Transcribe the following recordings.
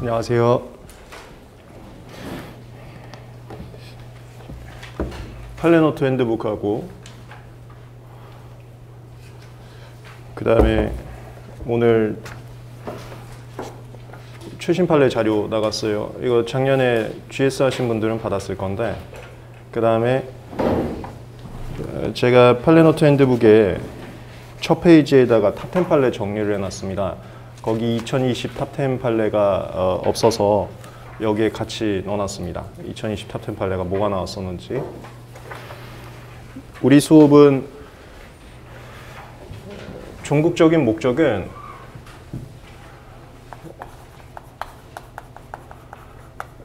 안녕하세요. 팔레노트 핸드북하고 그 다음에 오늘 최신 판례 자료 나갔어요. 이거 작년에 GS 하신 분들은 받았을 건데, 그 다음에 제가 팔레노트 핸드북에 첫 페이지에다가 탑10 판례 정리를 해놨습니다. 거기 2020 탑10 판례가 없어서 여기에 같이 넣어놨습니다. 2020 탑10 판례가 뭐가 나왔었는지. 우리 수업은 종국적인 목적은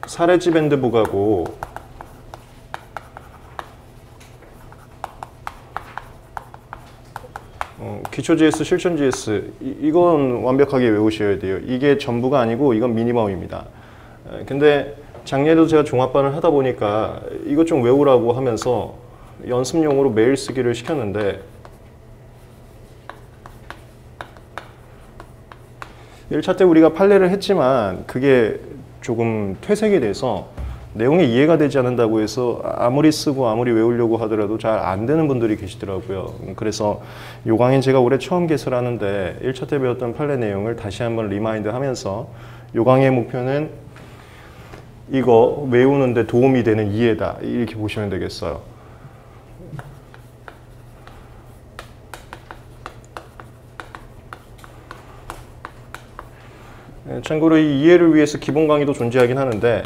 사례집 핸드북하고 기초 GS, 실전 GS 이건 완벽하게 외우셔야 돼요. 이게 전부가 아니고 이건 미니멈입니다. 근데 작년에도 제가 종합반을 하다 보니까 이것 좀 외우라고 하면서 연습용으로 매일 쓰기를 시켰는데 1차 때 우리가 판례를 했지만 그게 조금 퇴색이 돼서 내용이 이해가 되지 않는다고 해서 아무리 쓰고 아무리 외우려고 하더라도 잘 안 되는 분들이 계시더라고요. 그래서 요 강의 제가 올해 처음 개설하는데 1차 때 배웠던 판례 내용을 다시 한번 리마인드 하면서 요 강의의 목표는 이거 외우는데 도움이 되는 이해다, 이렇게 보시면 되겠어요. 참고로 이 이해를 위해서 기본 강의도 존재하긴 하는데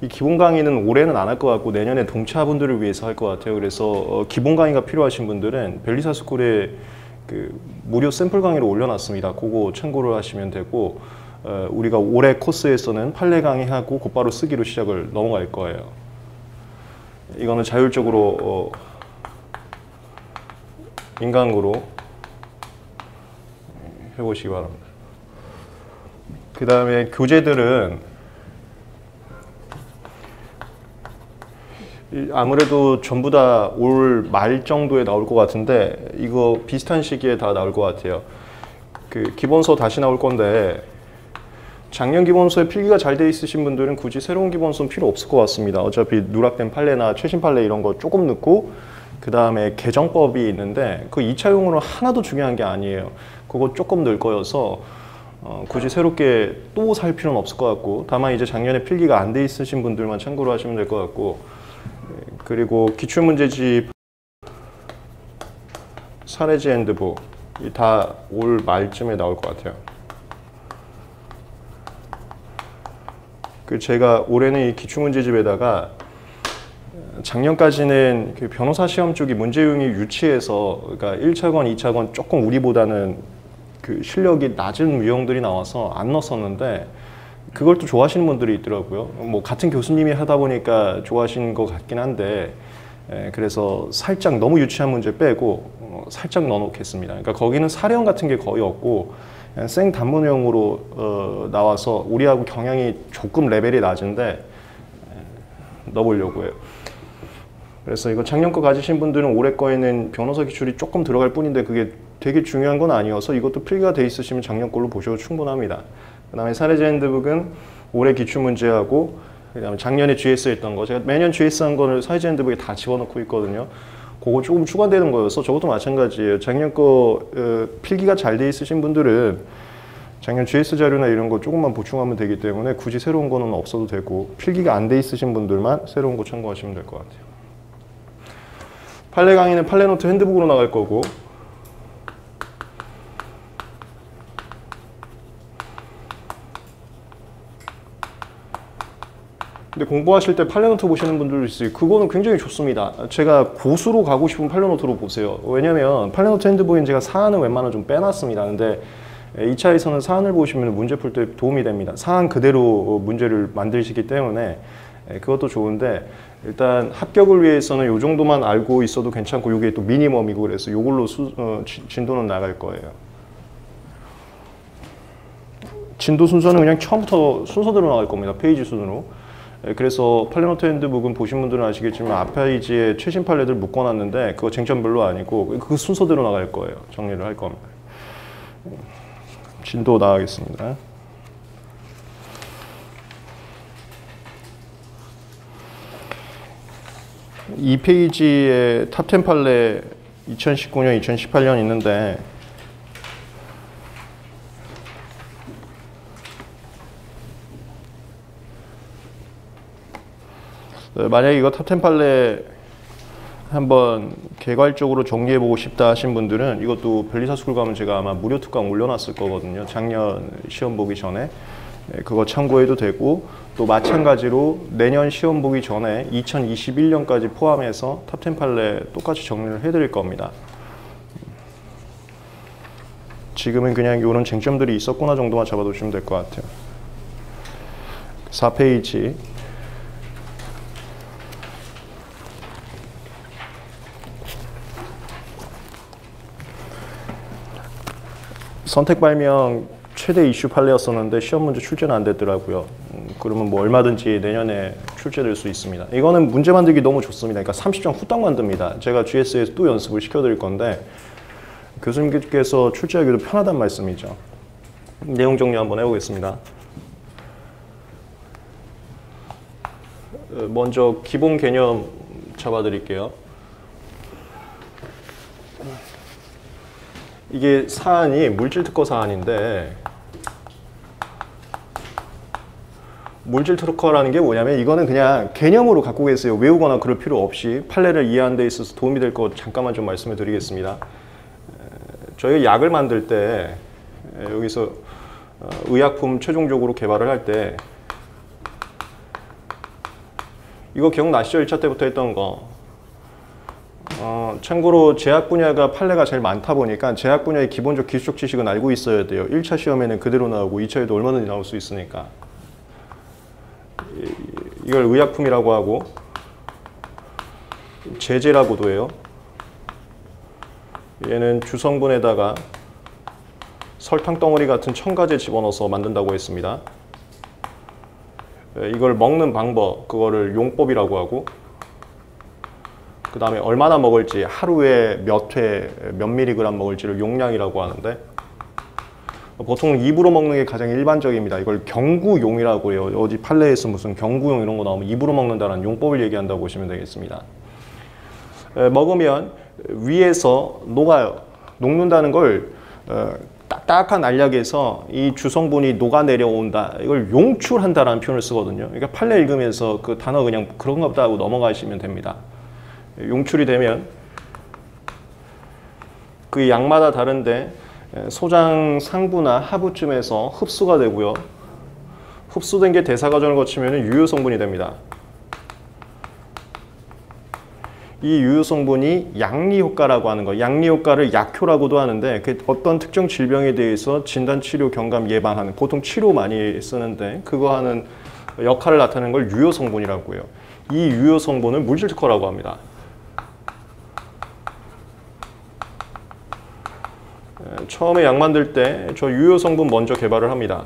이 기본 강의는 올해는 안 할 것 같고 내년에 동차분들을 위해서 할 것 같아요. 그래서 기본 강의가 필요하신 분들은 벨리사 스쿨에 그 무료 샘플 강의를 올려놨습니다. 그거 참고를 하시면 되고, 우리가 올해 코스에서는 판례 강의하고 곧바로 쓰기로 시작을 넘어갈 거예요. 이거는 자율적으로 인강으로 해보시기 바랍니다. 그 다음에 교재들은 아무래도 전부 다 올 말 정도에 나올 것 같은데 이거 비슷한 시기에 다 나올 것 같아요. 그 기본서 다시 나올 건데 작년 기본서에 필기가 잘 돼 있으신 분들은 굳이 새로운 기본서는 필요 없을 것 같습니다. 어차피 누락된 판례나 최신 판례 이런 거 조금 넣고 그 다음에 개정법이 있는데 그 2차용으로 하나도 중요한 게 아니에요. 그거 조금 넣을 거여서 굳이 새롭게 또 살 필요는 없을 것 같고, 다만 이제 작년에 필기가 안 돼 있으신 분들만 참고로 하시면 될 것 같고, 그리고 기출문제집, 사례지 핸드북 다 올 말쯤에 나올 것 같아요. 그 제가 올해는 이 기출문제집에다가 작년까지는 그 변호사 시험 쪽이 문제 유형이 유치해서, 그러니까 1차권, 2차권 조금 우리보다는 그 실력이 낮은 유형들이 나와서 안 넣었었는데 그걸 또 좋아하시는 분들이 있더라고요. 뭐 같은 교수님이 하다 보니까 좋아하시는 것 같긴 한데, 그래서 살짝 너무 유치한 문제 빼고 살짝 넣어놓겠습니다. 그러니까 거기는 사례형 같은 게 거의 없고 그냥 생 단문형으로 나와서 우리하고 경향이 조금 레벨이 낮은데 넣어보려고 해요. 그래서 이거 작년 거 가지신 분들은 올해 거에는 변호사 기출이 조금 들어갈 뿐인데 그게 되게 중요한 건 아니어서 이것도 필기가 돼 있으시면 작년 걸로 보셔도 충분합니다. 그 다음에 사례지 핸드북은 올해 기출문제하고 그 다음에 작년에 GS 했던 거, 제가 매년 GS 한 거를 사례지 핸드북에 다 집어넣고 있거든요. 그거 조금 추가되는 거여서 저것도 마찬가지예요. 작년 거 필기가 잘 돼 있으신 분들은 작년 GS 자료나 이런 거 조금만 보충하면 되기 때문에 굳이 새로운 거는 없어도 되고, 필기가 안 돼 있으신 분들만 새로운 거 참고하시면 될 것 같아요. 판례 강의는 팔레노트 핸드북으로 나갈 거고, 근데 공부하실 때 팔레노트 보시는 분들도 있어요. 그거는 굉장히 좋습니다. 제가 고수로 가고 싶으면 팔레노트로 보세요. 왜냐면 팔레노트 핸드북엔 제가 사안을 웬만하면 좀 빼놨습니다. 근데 2차에서는 사안을 보시면 문제 풀 때 도움이 됩니다. 사안 그대로 문제를 만드시기 때문에 그것도 좋은데, 일단 합격을 위해서는 이 정도만 알고 있어도 괜찮고, 이게 또 미니멈이고 그래서 이걸로 진도는 나갈 거예요. 진도 순서는 그냥 처음부터 순서대로 나갈 겁니다. 페이지 순으로. 그래서 팔레노트 핸드북은 보신 분들은 아시겠지만 앞 페이지에 최신 판례들 묶어놨는데 그거 쟁점 별로 아니고 그 순서대로 나갈 거예요. 정리를 할 겁니다. 진도 나가겠습니다. 이 페이지에 탑10 판례 2019년, 2018년 있는데 만약에 이거 탑10 판례 한번 개괄적으로 정리해보고 싶다 하신 분들은 이것도 벨리사스쿨 가면 제가 아마 무료 특강 올려놨을 거거든요. 작년 시험 보기 전에. 그거 참고해도 되고, 또 마찬가지로 내년 시험 보기 전에 2021년까지 포함해서 탑10 판례 똑같이 정리를 해드릴 겁니다. 지금은 그냥 이런 쟁점들이 있었구나 정도만 잡아두시면 될 것 같아요. 4페이지. 선택 발명 최대 이슈 판례였었는데 시험 문제 출제는 안 됐더라고요. 그러면 뭐 얼마든지 내년에 출제될 수 있습니다. 이거는 문제 만들기 너무 좋습니다. 그러니까 30점 후딱 만듭니다. 제가 GS에서 또 연습을 시켜드릴 건데 교수님께서 출제하기도 편하단 말씀이죠. 내용 정리 한번 해보겠습니다. 먼저 기본 개념 잡아드릴게요. 이게 사안이 물질특허 사안인데, 물질특허라는 게 뭐냐면 이거는 그냥 개념으로 갖고 계세요. 외우거나 그럴 필요 없이. 판례를 이해하는 데 있어서 도움이 될 것 잠깐만 좀 말씀을 드리겠습니다. 저희가 약을 만들 때 여기서 의약품 최종적으로 개발을 할 때 이거 기억나시죠? 1차 때부터 했던 거. 참고로 제약 분야가 판례가 제일 많다 보니까 제약 분야의 기본적 기술적 지식은 알고 있어야 돼요. 1차 시험에는 그대로 나오고 2차에도 얼마든지 나올 수 있으니까. 이걸 의약품이라고 하고 제제라고도 해요. 얘는 주성분에다가 설탕 덩어리 같은 첨가제 집어넣어서 만든다고 했습니다. 이걸 먹는 방법, 그거를 용법이라고 하고, 그 다음에 얼마나 먹을지, 하루에 몇 회, 몇 밀리그램 먹을지를 용량이라고 하는데, 보통 입으로 먹는 게 가장 일반적입니다. 이걸 경구용이라고 해요. 어디 판례에서 무슨 경구용 이런 거 나오면 입으로 먹는다는 용법을 얘기한다고 보시면 되겠습니다. 먹으면 위에서 녹아요. 녹는다는 걸 딱딱한 알약에서 이 주성분이 녹아내려온다. 이걸 용출한다라는 표현을 쓰거든요. 그러니까 판례 읽으면서 그 단어 그냥 그런가 보다 하고 넘어가시면 됩니다. 용출이 되면 그 양마다 다른데 소장 상부나 하부쯤에서 흡수가 되고요. 흡수된 게 대사 과정을 거치면 유효 성분이 됩니다. 이 유효 성분이 양리 효과라고 하는 거, 양리 효과를 약효라고도 하는데 그 어떤 특정 질병에 대해서 진단, 치료, 경감, 예방하는, 보통 치료 많이 쓰는데 그거 하는 역할을 나타내는 걸 유효 성분이라고 해요. 이 유효 성분을 물질 특허라고 합니다. 처음에 약 만들 때 저 유효 성분 먼저 개발을 합니다.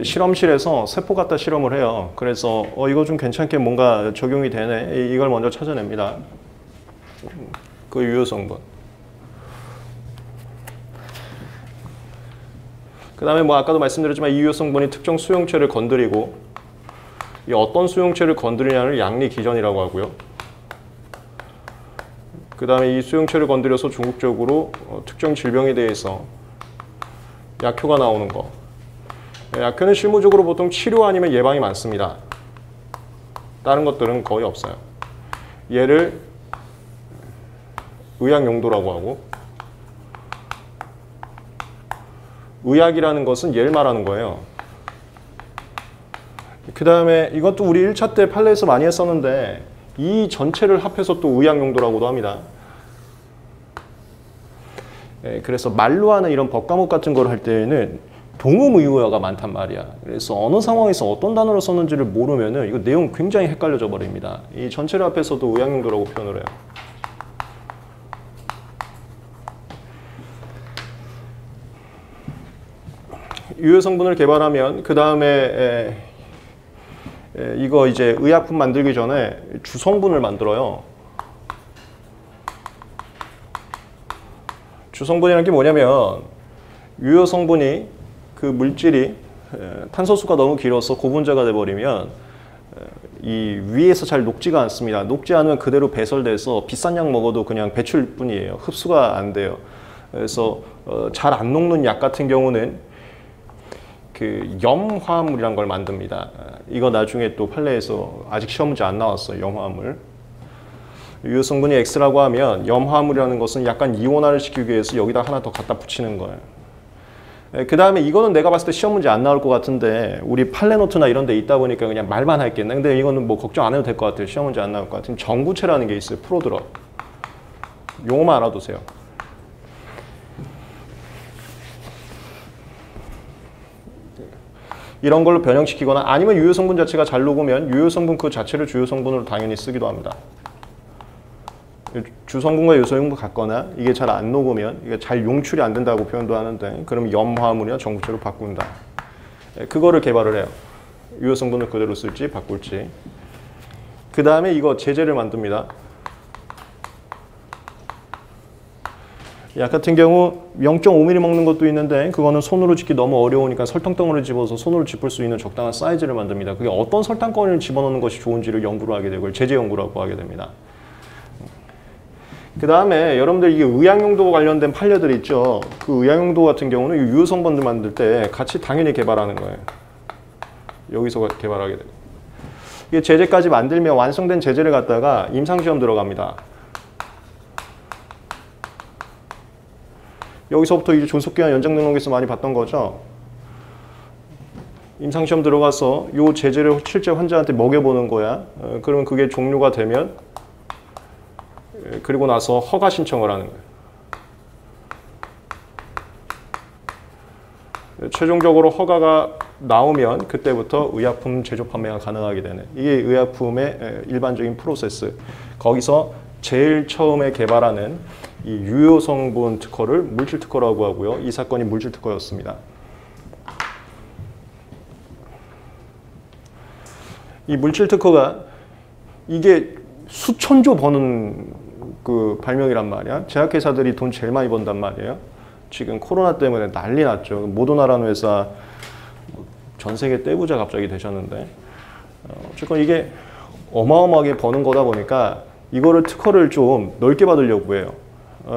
실험실에서 세포 갖다 실험을 해요. 그래서 이거 좀 괜찮게 뭔가 적용이 되네. 이걸 먼저 찾아냅니다. 그 유효 성분. 그 다음에 뭐 아까도 말씀드렸지만 이 유효 성분이 특정 수용체를 건드리고, 이 어떤 수용체를 건드리냐를 양리 기전이라고 하고요. 그 다음에 이 수용체를 건드려서 중국적으로 특정 질병에 대해서 약효가 나오는 거. 약효는 실무적으로 보통 치료 아니면 예방이 많습니다. 다른 것들은 거의 없어요. 얘를 의학 용도라고 하고, 의학이라는 것은 얘를 말하는 거예요. 그 다음에 이것도 우리 1차 때 판례에서 많이 했었는데 이 전체를 합해서 또 의학 용도라고도 합니다. 그래서 말로 하는 이런 법과목 같은 걸 할 때에는 동음의어가 많단 말이야. 그래서 어느 상황에서 어떤 단어를 썼는지를 모르면은 이거 내용 굉장히 헷갈려져 버립니다. 이 전체를 합해서도 의학 용도라고 표현을 해요. 유효 성분을 개발하면 그 다음에 이거 이제 의약품 만들기 전에 주성분을 만들어요. 주성분이라는 게 뭐냐면 유효 성분이 그 물질이 탄소수가 너무 길어서 고분자가 돼버리면 이 위에서 잘 녹지가 않습니다. 녹지 않으면 그대로 배설돼서 비싼 약 먹어도 그냥 배출뿐이에요. 흡수가 안 돼요. 그래서 잘 안 녹는 약 같은 경우는 그 염화물이란 걸 만듭니다. 이거 나중에 또 판례에서 아직 시험 문제 안 나왔어요. 염화물. 유효 성분이 X라고 하면 염화물이라는 것은 약간 이온화를 시키기 위해서 여기다 하나 더 갖다 붙이는 거예요. 그 다음에 이거는 내가 봤을 때 시험 문제 안 나올 것 같은데 우리 판례노트나 이런 데 있다 보니까 그냥 말만 할겠네. 근데 이거는 뭐 걱정 안 해도 될 것 같아요. 시험 문제 안 나올 것 같으면 전구체라는 게 있어요. 프로드럽. 용어만 알아두세요. 이런 걸로 변형시키거나 아니면 유효 성분 자체가 잘 녹으면 유효 성분 그 자체를 주요 성분으로 당연히 쓰기도 합니다. 주성분과 요소성분 같거나 이게 잘 안 녹으면 이게 잘 용출이 안 된다고 표현도 하는데 그럼 염화물이나 전구체로 바꾼다. 그거를 개발을 해요. 유효 성분을 그대로 쓸지 바꿀지. 그 다음에 이거 제제를 만듭니다. 약 같은 경우 0.5mm 먹는 것도 있는데 그거는 손으로 짚기 너무 어려우니까 설탕덩어리를 집어서 손으로 짚을 수 있는 적당한 사이즈를 만듭니다. 그게 어떤 설탕덩어리를 집어넣는 것이 좋은지를 연구를 하게 되고 제제 연구라고 하게 됩니다. 그 다음에 여러분들 이게 의약용도 관련된 판례들 있죠. 그 의약용도 같은 경우는 유효 성분들 만들 때 같이 당연히 개발하는 거예요. 여기서 개발하게 되고. 이게 제제까지 만들면 완성된 제제를 갖다가 임상시험 들어갑니다. 여기서부터 이제 존속기한 연장 등록에서 많이 봤던 거죠. 임상시험 들어가서 이 제제를 실제 환자한테 먹여보는 거야. 그러면 그게 종료가 되면 그리고 나서 허가 신청을 하는 거예요. 최종적으로 허가가 나오면 그때부터 의약품 제조 판매가 가능하게 되는 이게 의약품의 일반적인 프로세스. 거기서 제일 처음에 개발하는 이 유효 성분 특허를 물질 특허라고 하고요. 이 사건이 물질 특허였습니다. 이 물질 특허가 이게 수천조 버는 그 발명이란 말이야. 제약회사들이 돈 제일 많이 번단 말이에요. 지금 코로나 때문에 난리 났죠. 모더나라는 회사 전 세계 떼부자 갑자기 되셨는데 어쨌건 이게 어마어마하게 버는 거다 보니까 이거를 특허를 좀 넓게 받으려고 해요.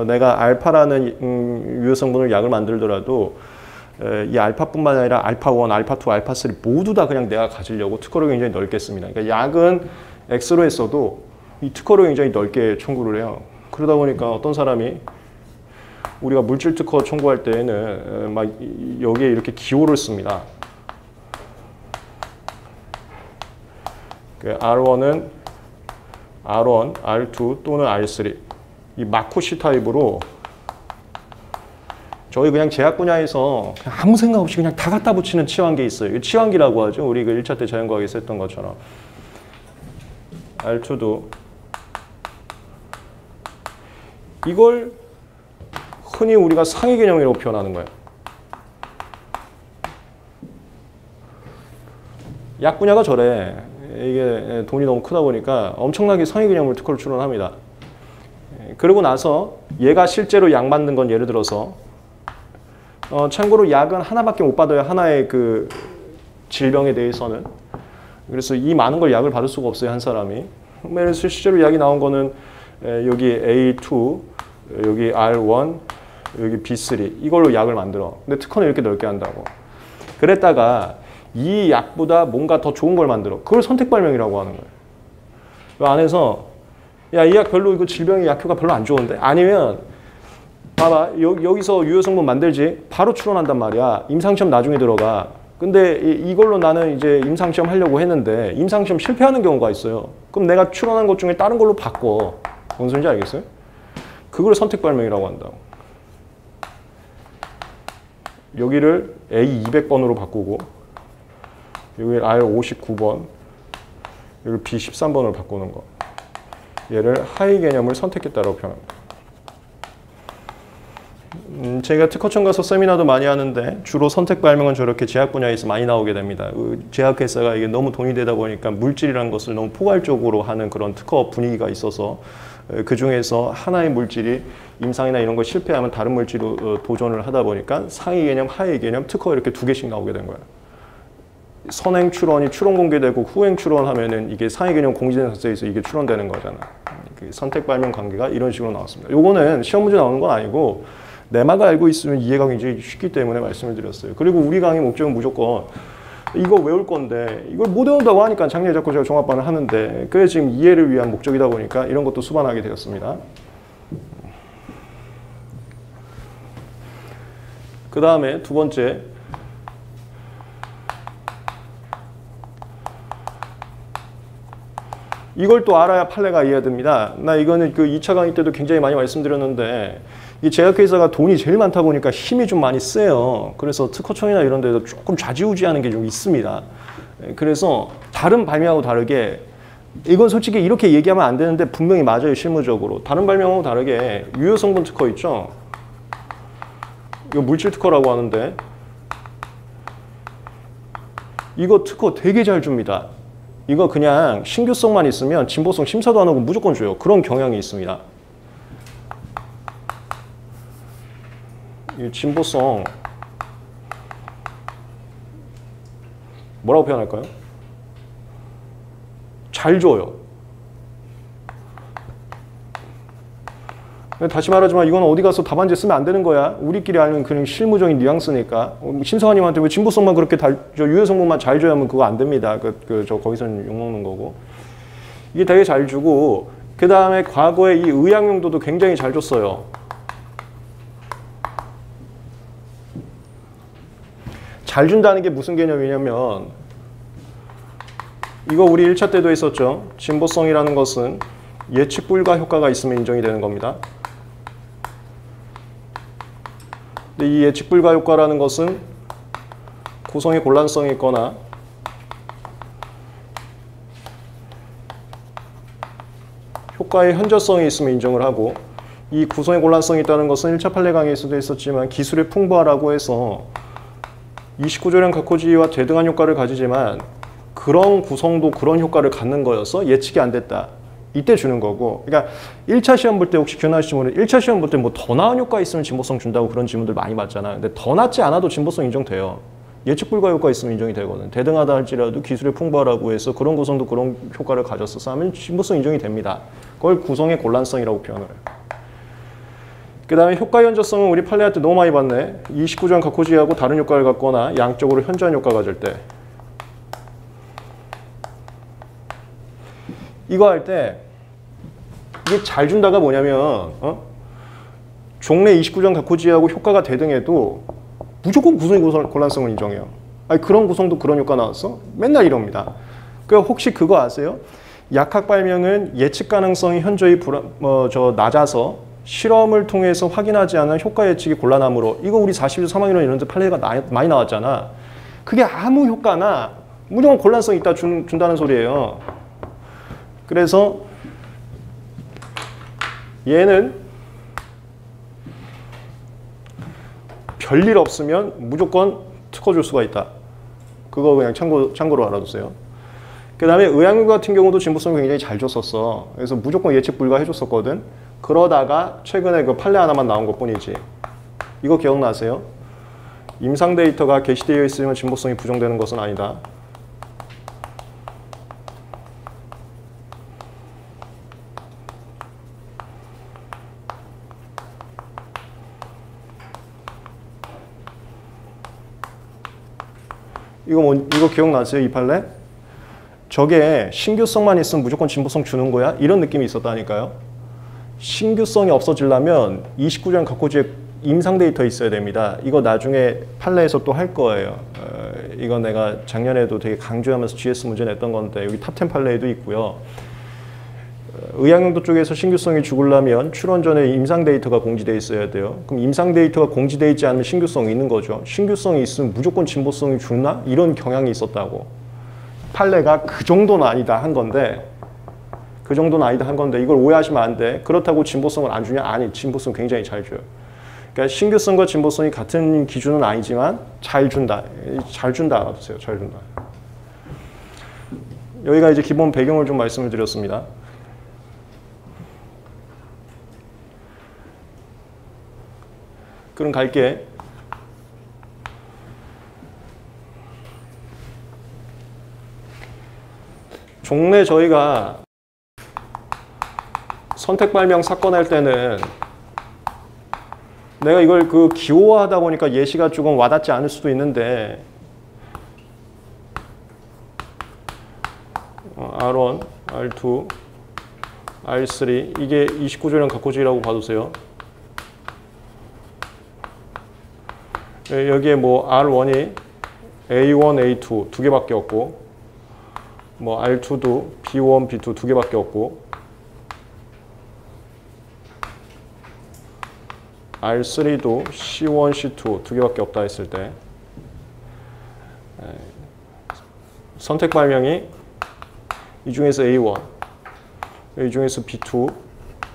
내가 알파라는 유효 성분을 약을 만들더라도 이 알파뿐만 아니라 알파1, 알파2, 알파3 모두 다 그냥 내가 가지려고 특허를 굉장히 넓게 씁니다. 그러니까 약은 X로 했어도 이 특허를 굉장히 넓게 청구를 해요. 그러다 보니까 어떤 사람이 우리가 물질 특허 청구할 때에는 막 여기에 이렇게 기호를 씁니다. 그 R1은 R1, R2 또는 R3 이 마코시 타입으로 저희 그냥 제약 분야에서 그냥 아무 생각 없이 그냥 다 갖다 붙이는 치환기 있어요. 치환기라고 하죠. 우리 그 1차 때 자연과학에서 했던 것처럼. R2도 이걸 흔히 우리가 상위 개념이라고 표현하는 거예요. 약 분야가 저래. 이게 돈이 너무 크다 보니까 엄청나게 상위 개념을 특허를 출원합니다. 그러고 나서 얘가 실제로 약 만든 건 예를 들어서 참고로 약은 하나밖에 못 받아요. 하나의 그 질병에 대해서는. 그래서 이 많은 걸 약을 받을 수가 없어요. 한 사람이. 예를 들어서 실제로 약이 나온 거는 여기 A2, 여기 R1, 여기 B3 이걸로 약을 만들어. 근데 특허는 이렇게 넓게 한다고. 그랬다가 이 약보다 뭔가 더 좋은 걸 만들어. 그걸 선택 발명이라고 하는 거예요. 그 안에서 야, 이 약 별로 이거 질병의 약효가 별로 안 좋은데 아니면 봐봐 여기서 유효 성분 만들지 바로 출원한단 말이야. 임상시험 나중에 들어가. 근데 이걸로 나는 이제 임상시험 하려고 했는데 임상시험 실패하는 경우가 있어요. 그럼 내가 출원한 것 중에 다른 걸로 바꿔. 뭔 소리인지 알겠어요? 그걸 선택 발명이라고 한다고. 여기를 A200번으로 바꾸고 여기 R59번, 여기 B13번으로 바꾸는 거. 얘를 하위 개념을 선택했다라고 표현합니다. 제가 특허청 가서 세미나도 많이 하는데 주로 선택 발명은 저렇게 제약 분야에서 많이 나오게 됩니다. 제약회사가 이게 너무 돈이 되다 보니까 물질이라는 것을 너무 포괄적으로 하는 그런 특허 분위기가 있어서 그 중에서 하나의 물질이 임상이나 이런 거 실패하면 다른 물질로 도전을 하다 보니까 상위 개념, 하위 개념, 특허 이렇게 두 개씩 나오게 된 거예요. 선행 출원이 출원 공개되고 후행 출원하면은 이게 상위 개념 공지된 상태에서 이게 출원되는 거잖아. 그 선택 발명 관계가 이런 식으로 나왔습니다. 요거는 시험 문제 나오는 건 아니고 내마가 알고 있으면 이해가 굉장히 쉽기 때문에 말씀을 드렸어요. 그리고 우리 강의 목적은 무조건 이거 외울 건데 이걸 못 외운다고 하니까 작년에 자꾸 제가 종합반을 하는데 그게 지금 이해를 위한 목적이다 보니까 이런 것도 수반하게 되었습니다. 그 다음에 두 번째, 이걸 또 알아야 판례가 이해됩니다. 나 이거는 그 2차 강의 때도 굉장히 많이 말씀드렸는데 이 제약회사가 돈이 제일 많다 보니까 힘이 좀 많이 세요. 그래서 특허청이나 이런 데도 조금 좌지우지하는 게 좀 있습니다. 그래서 다른 발명하고 다르게 이건 솔직히 이렇게 얘기하면 안 되는데 분명히 맞아요. 실무적으로. 다른 발명하고 다르게 유효성분 특허 있죠? 이거 물질 특허라고 하는데 이거 특허 되게 잘 줍니다. 이거 그냥 신규성만 있으면 진보성 심사도 안 하고 무조건 줘요. 그런 경향이 있습니다. 이 진보성 뭐라고 표현할까요? 잘 줘요. 다시 말하지만 이건 어디 가서 답안지 쓰면 안 되는 거야. 우리끼리 아는 그냥 실무적인 뉘앙스니까. 신성아님한테 왜 진보성만 그렇게 유효성분만 잘 줘야면 그거 안 됩니다. 저 거기서는 욕먹는 거고. 이게 되게 잘 주고 그 다음에 과거에 이 의약용도도 굉장히 잘 줬어요. 잘 준다는 게 무슨 개념이냐면 이거 우리 1차 때도 했었죠. 진보성이라는 것은 예측 불가 효과가 있으면 인정이 되는 겁니다. 근데 이 예측 불가 효과라는 것은 구성의 곤란성이 있거나 효과의 현저성이 있으면 인정을 하고 이 구성의 곤란성이 있다는 것은 1차 판례 강의에서도 있었지만 기술의 풍부하라고 해서 29조량 각호지위와 대등한 효과를 가지지만 그런 구성도 그런 효과를 갖는 거여서 예측이 안 됐다. 이때 주는 거고. 그러니까 1차 시험 볼 때 혹시 기억나시는 분은 1차 시험 볼 때 뭐 더 나은 효과 있으면 진보성 준다고 그런 질문들 많이 받잖아. 근데 더 낫지 않아도 진보성 인정돼요. 예측 불가 효과 있으면 인정이 되거든. 대등하다 할지라도 기술의 풍부하라고 해서 그런 구성도 그런 효과를 가졌어 하면 진보성 인정이 됩니다. 그걸 구성의 곤란성이라고 표현을 해요. 그 다음에 효과 현저성은 우리 판례할 때 너무 많이 봤네. 29조량 각호지위하고 다른 효과를 갖거나 양적으로 현저한 효과가 가질 때. 이거 할 때 이게 잘 준다가 뭐냐면 종래 29조량 각호지위하고 효과가 대등해도 무조건 구성의 곤란성을 인정해요. 아니 그런 구성도 그런 효과 나왔어? 맨날 이럽니다. 그러니까 혹시 그거 아세요? 약학 발명은 예측 가능성이 현저히 낮아서 실험을 통해서 확인하지 않은 효과 예측이 곤란하므로 이거 우리 41조 3학년 이런 데 판례가 많이 나왔잖아. 그게 아무 효과나 무조건 곤란성 있다 준다는 소리예요. 그래서 얘는 별일 없으면 무조건 특허 줄 수가 있다. 그거 그냥 참고로 알아두세요. 그 다음에 의약용 같은 경우도 진보성을 굉장히 잘 줬었어. 그래서 무조건 예측 불가 해줬었거든. 그러다가 최근에 그 판례 하나만 나온 것 뿐이지. 이거 기억나세요? 임상 데이터가 게시되어 있으면 진보성이 부정되는 것은 아니다. 이거 기억나세요? 이 판례? 저게 신규성만 있으면 무조건 진보성 주는 거야? 이런 느낌이 있었다니까요. 신규성이 없어지려면 29조량 각호지에 임상 데이터 있어야 됩니다. 이거 나중에 판례에서 또 할 거예요. 이거 내가 작년에도 되게 강조하면서 GS 문제 냈던 건데 여기 탑10 판례에도 있고요. 의약용도 쪽에서 신규성이 죽으려면 출원 전에 임상 데이터가 공지되어 있어야 돼요. 그럼 임상 데이터가 공지되어 있지 않으면 신규성이 있는 거죠. 신규성이 있으면 무조건 진보성이 죽나? 이런 경향이 있었다고. 판례가 그 정도는 아니다 한 건데 이걸 오해하시면 안 돼. 그렇다고 진보성을 안 주냐? 아니, 진보성 굉장히 잘 줘요. 그러니까 신규성과 진보성이 같은 기준은 아니지만 잘 준다. 잘 준다 알아두세요. 잘 준다. 여기가 이제 기본 배경을 좀 말씀을 드렸습니다. 그럼 갈게. 종래 저희가 선택 발명 사건 할 때는 내가 이걸 그 기호화하다 보니까 예시가 조금 와닿지 않을 수도 있는데 R1, R2, R3 이게 29조량 각호지라고 봐두세요. 여기에 뭐 R1이 A1, A2 두 개밖에 없고 뭐 R2도 B1, B2 두 개밖에 없고 R3도 C1, C2 두 개밖에 없다 했을 때 선택 발명이 이 중에서 A1, 이 중에서 B2,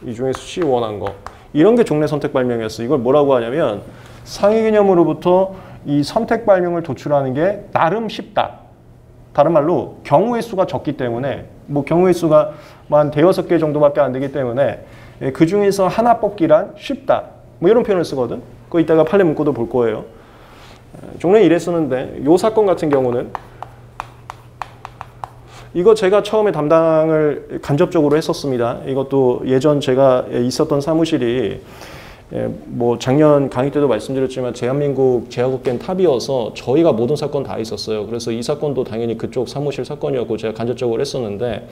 이 중에서 C1 한 거 이런 게 종래 선택 발명이었어. 이걸 뭐라고 하냐면 상위 개념으로부터 이 선택 발명을 도출하는 게 나름 쉽다. 다른 말로 경우의 수가 적기 때문에 뭐 경우의 수가 한 대여섯 개 정도밖에 안 되기 때문에 그 중에서 하나 뽑기란 쉽다. 뭐 이런 표현을 쓰거든. 그거 이따가 판례 문구도 볼 거예요. 종래 이래 쓰는데 이 사건 같은 경우는 이거 제가 처음에 담당을 간접적으로 했었습니다. 이것도 예전 제가 있었던 사무실이 뭐 작년 강의 때도 말씀드렸지만 대한민국 제약업계는 탑이어서 저희가 모든 사건 다 있었어요. 그래서 이 사건도 당연히 그쪽 사무실 사건이었고 제가 간접적으로 했었는데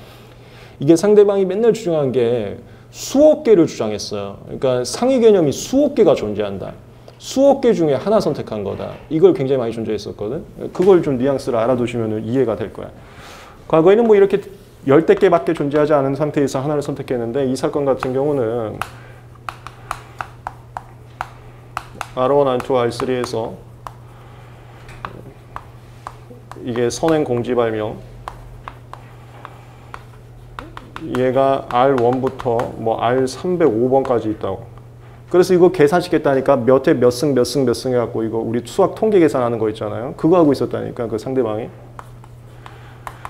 이게 상대방이 맨날 주장한 게 수억 개를 주장했어요. 그러니까 상위 개념이 수억 개가 존재한다. 수억 개 중에 하나 선택한 거다. 이걸 굉장히 많이 존재했었거든. 그걸 좀 뉘앙스를 알아두시면 이해가 될 거야. 과거에는 뭐 이렇게 열대 개밖에 존재하지 않은 상태에서 하나를 선택했는데 이 사건 같은 경우는 R1, R2, R3에서 이게 선행 공지 발명 얘가 R1부터 뭐 R305번까지 있다고. 그래서 이거 계산시켰다니까 몇 회 몇 승 몇 승 몇 승 해갖고 이거 우리 수학 통계 계산하는 거 있잖아요. 그거 하고 있었다니까 그 상대방이.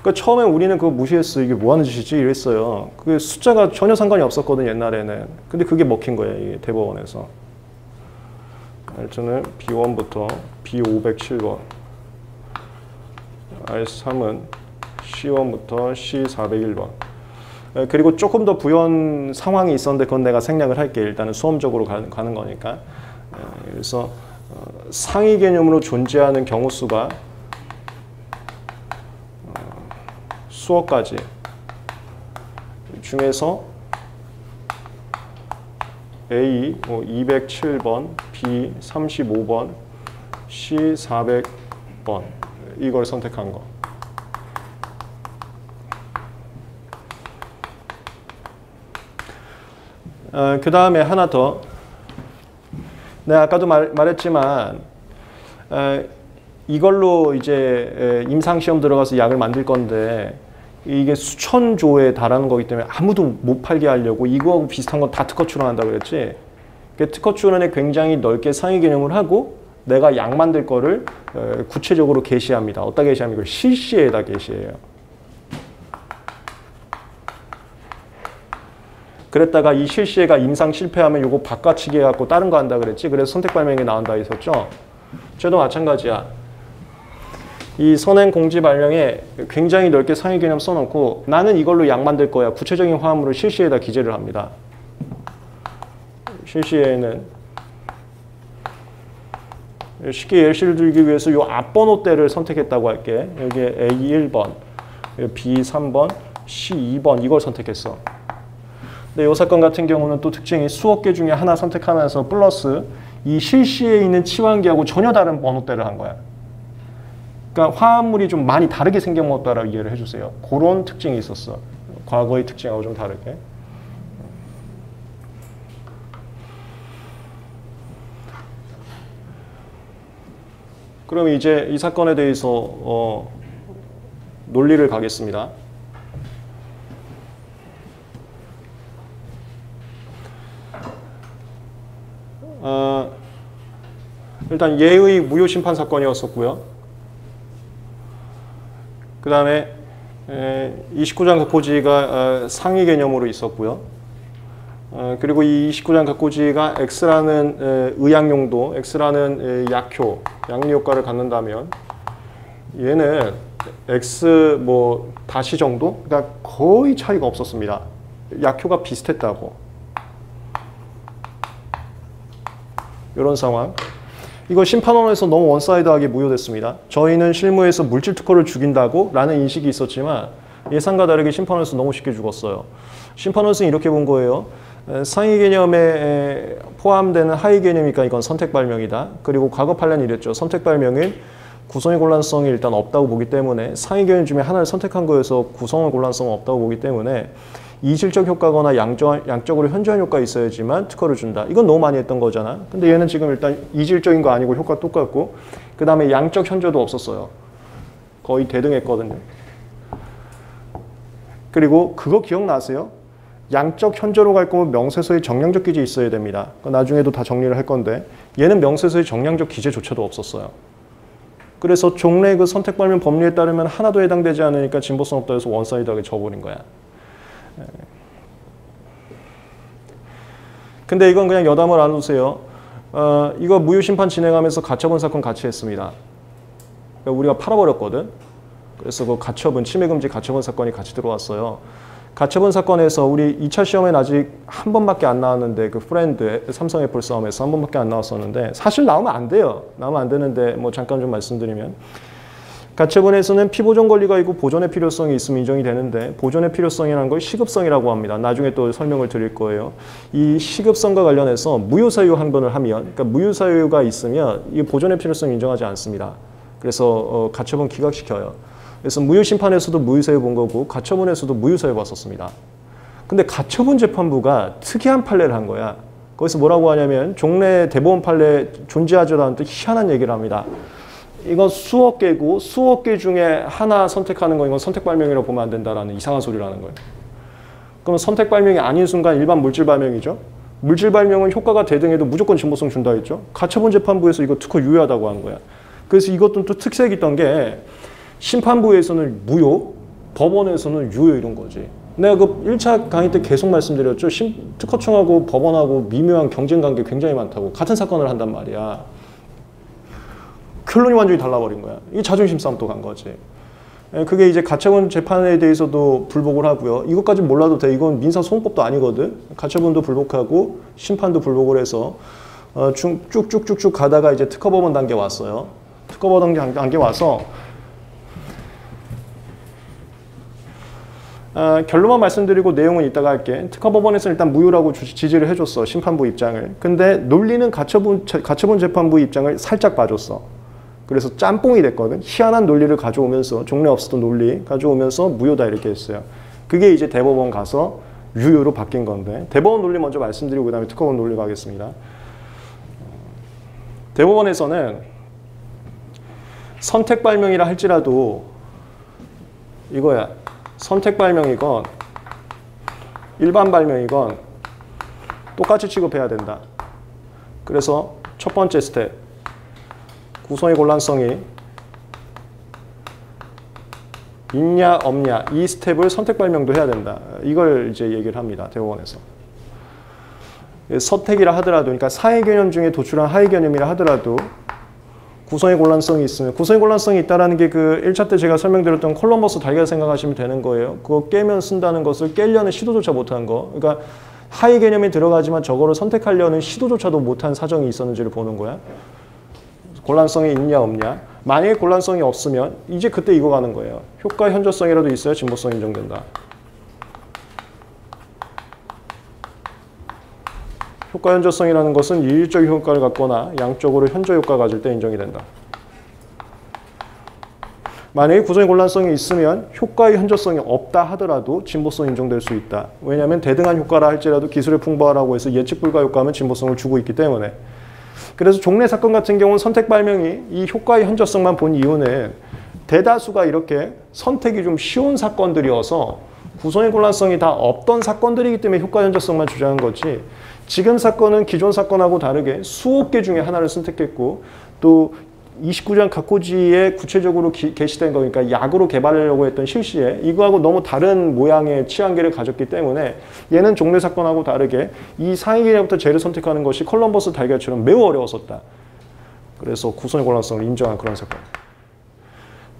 그러니까 처음에 우리는 그거 무시했어. 이게 뭐 하는 짓이지? 이랬어요. 그 숫자가 전혀 상관이 없었거든 옛날에는. 근데 그게 먹힌 거예요. 이게 대법원에서. R2는 B1부터 B507번, R3은 C1부터 C401번. 그리고 조금 더 부연 상황이 있었는데 그건 내가 생략을 할게. 일단은 수험적으로 가는 거니까. 그래서 상위 개념으로 존재하는 경우 수가 수억 가지 중에서 A 207번, B 35번, C 400번 이걸 선택한 거. 그 다음에 하나 더. 내가 아까도 말했지만 이걸로 이제 임상시험 들어가서 약을 만들 건데 이게 수천 조에 달하는 거기 때문에 아무도 못 팔게 하려고 이거하고 비슷한 건 다 특허 출원한다고 그랬지. 특허 출원에 굉장히 넓게 상위 개념을 하고 내가 약 만들 거를 구체적으로 게시합니다. 어디다 게시합니까? 실시에다 게시해요. 그랬다가 이 실시에가 임상 실패하면 요거 바꿔치기 해갖고 다른 거 한다 그랬지. 그래서 선택 발명이 나온다 했었죠. 쟤도 마찬가지야. 이 선행 공지 발명에 굉장히 넓게 상위 개념 써놓고 나는 이걸로 약 만들 거야. 구체적인 화합물을 실시에다 기재를 합니다. 실시에는 쉽게 예시를 들기 위해서 요 앞번호대를 선택했다고 할게. 여기에 A1번, B3번, C2번 이걸 선택했어. 근데 이 사건 같은 경우는 또 특징이 수억 개 중에 하나 선택하면서 플러스 이 실시에 있는 치환기하고 전혀 다른 번호대를 한 거야. 그러니까 화합물이 좀 많이 다르게 생겨먹었다라고 이해를 해주세요. 그런 특징이 있었어. 과거의 특징하고 좀 다르게. 그럼 이제 이 사건에 대해서 논리를 가겠습니다. 일단 예의 무효심판 사건이었었고요. 그 다음에 29장 각호지가 상위 개념으로 있었고요. 그리고 이 29장 각고지가 X라는 의약용도, X라는 약효, 양리 효과를 갖는다면 얘는 X 뭐 다시 정도? 그러니까 거의 차이가 없었습니다. 약효가 비슷했다고. 이런 상황. 이거 심판원에서 너무 원사이드하게 무효됐습니다. 저희는 실무에서 물질 특허를 죽인다고 라는 인식이 있었지만 예상과 다르게 심판원에서 너무 쉽게 죽었어요. 심판원에서는 이렇게 본 거예요. 상위 개념에 포함되는 하위 개념이니까 이건 선택 발명이다. 그리고 과거 판례는 이랬죠. 선택 발명은 구성의 곤란성이 일단 없다고 보기 때문에 상위 개념 중에 하나를 선택한 거에서 구성의 곤란성은 없다고 보기 때문에 이질적 효과거나 양적으로 현저한 효과가 있어야지만 특허를 준다. 이건 너무 많이 했던 거잖아. 근데 얘는 지금 일단 이질적인 거 아니고 효과 똑같고 그 다음에 양적 현저도 없었어요. 거의 대등했거든요. 그리고 그거 기억나세요? 양적 현저로 갈 거면 명세서에 정량적 기재 있어야 됩니다. 나중에도 다 정리를 할 건데 얘는 명세서에 정량적 기재조차도 없었어요. 그래서 종래 그 선택 발명 법리에 따르면 하나도 해당되지 않으니까 진보성 없다 해서 원사이드하게 져버린 거야. 근데 이건 그냥 여담을 안 놓으세요. 이거 무효심판 진행하면서 가처분 사건 같이 했습니다. 그러니까 우리가 팔아버렸거든. 그래서 그 가처분, 침해금지 가처분 사건이 같이 들어왔어요. 가처분 사건에서 우리 2차 시험엔 아직 한 번밖에 안 나왔는데 그 프렌드, 삼성 애플 싸움에서 한 번밖에 안 나왔었는데 사실 나오면 안 돼요. 나오면 안 되는데 뭐 잠깐 좀 말씀드리면 가처분에서는 피보존 권리가 있고 보존의 필요성이 있으면 인정이 되는데 보존의 필요성이라는 걸 시급성이라고 합니다. 나중에 또 설명을 드릴 거예요. 이 시급성과 관련해서 무효사유 항변을 하면 그러니까 무효사유가 있으면 이 보존의 필요성 인정하지 않습니다. 그래서 가처분 기각시켜요. 그래서 무효심판에서도 무효사유 본 거고 가처분에서도 무효사유 봤었습니다. 근데 가처분 재판부가 특이한 판례를 한 거야. 거기서 뭐라고 하냐면 종래 대법원 판례 존재하지도 않는 희한한 얘기를 합니다. 이건 수억 개고 수억 개 중에 하나 선택하는 거 이건 선택 발명이라고 보면 안 된다라는 이상한 소리를 하는 거예요. 그럼 선택 발명이 아닌 순간 일반 물질 발명이죠. 물질 발명은 효과가 대등해도 무조건 진보성 준다 했죠. 가처분 재판부에서 이거 특허 유효하다고 한 거야. 그래서 이것도 또 특색이 있던 게 심판부에서는 무효, 법원에서는 유효 이런 거지. 내가 그 1차 강의 때 계속 말씀드렸죠. 특허청하고 법원하고 미묘한 경쟁 관계 굉장히 많다고. 같은 사건을 한단 말이야. 결론이 완전히 달라버린 거야. 이 자존심 싸움 또 간 거지. 그게 이제 가처분 재판에 대해서도 불복을 하고요. 이것까지 몰라도 돼. 이건 민사소송법도 아니거든. 가처분도 불복하고 심판도 불복을 해서 쭉쭉쭉쭉 가다가 이제 특허법원 단계 왔어요. 특허법원 단계 와서 결론만 말씀드리고 내용은 이따가 할게. 특허법원에서 일단 무효라고 지지를 해줬어. 심판부 입장을. 근데 논리는 가처분 재판부 입장을 살짝 봐줬어. 그래서 짬뽕이 됐거든. 희한한 논리를 가져오면서 종래 없었던 논리 가져오면서 무효다 이렇게 했어요. 그게 이제 대법원 가서 유효로 바뀐 건데 대법원 논리 먼저 말씀드리고 그 다음에 특허법 논리 가겠습니다. 대법원에서는 선택 발명이라 할지라도 이거야. 선택 발명이건 일반 발명이건 똑같이 취급해야 된다. 그래서 첫 번째 스텝 구성의 곤란성이 있냐 없냐 이 스텝을 선택 발명도 해야 된다. 이걸 이제 얘기를 합니다. 대법원에서. 선택이라 하더라도 그러니까 사회 개념 중에 도출한 하위 개념이라 하더라도 구성의 곤란성이 있으면 구성의 곤란성이 있다는 게 그 1차 때 제가 설명드렸던 콜럼버스 달걀 생각하시면 되는 거예요. 그거 깨면 쓴다는 것을 깨려는 시도조차 못한 거. 그러니까 하위 개념이 들어가지만 저거를 선택하려는 시도조차도 못한 사정이 있었는지를 보는 거야. 곤란성이 있냐 없냐. 만약에 곤란성이 없으면 이제 그때 이거 가는 거예요. 효과 현저성이라도 있어야 진보성이 인정된다. 효과 현저성이라는 것은 일적 효과를 갖거나 양적으로 현저 효과를 가질 때 인정이 된다. 만약에 구성의 곤란성이 있으면 효과의 현저성이 없다 하더라도 진보성이 인정될 수 있다. 왜냐하면 대등한 효과라 할지라도 기술의 풍부하라고 해서 예측 불가 효과하면 진보성을 주고 있기 때문에. 그래서 종래 사건 같은 경우는 선택 발명이 이 효과의 현저성만 본 이유는 대다수가 이렇게 선택이 좀 쉬운 사건들이어서 구성의 곤란성이 다 없던 사건들이기 때문에 효과 현저성만 주장한 거지. 지금 사건은 기존 사건하고 다르게 수억 개 중에 하나를 선택했고 또 29장 각고지에 구체적으로 게시된 거니까 약으로 개발하려고 했던 실시에 이거하고 너무 다른 모양의 치안계를 가졌기 때문에 얘는 종래 사건하고 다르게 이 상위계량부터 젤을 선택하는 것이 컬럼버스 달걀처럼 매우 어려웠었다. 그래서 구성의 곤란성을 인정한 그런 사건.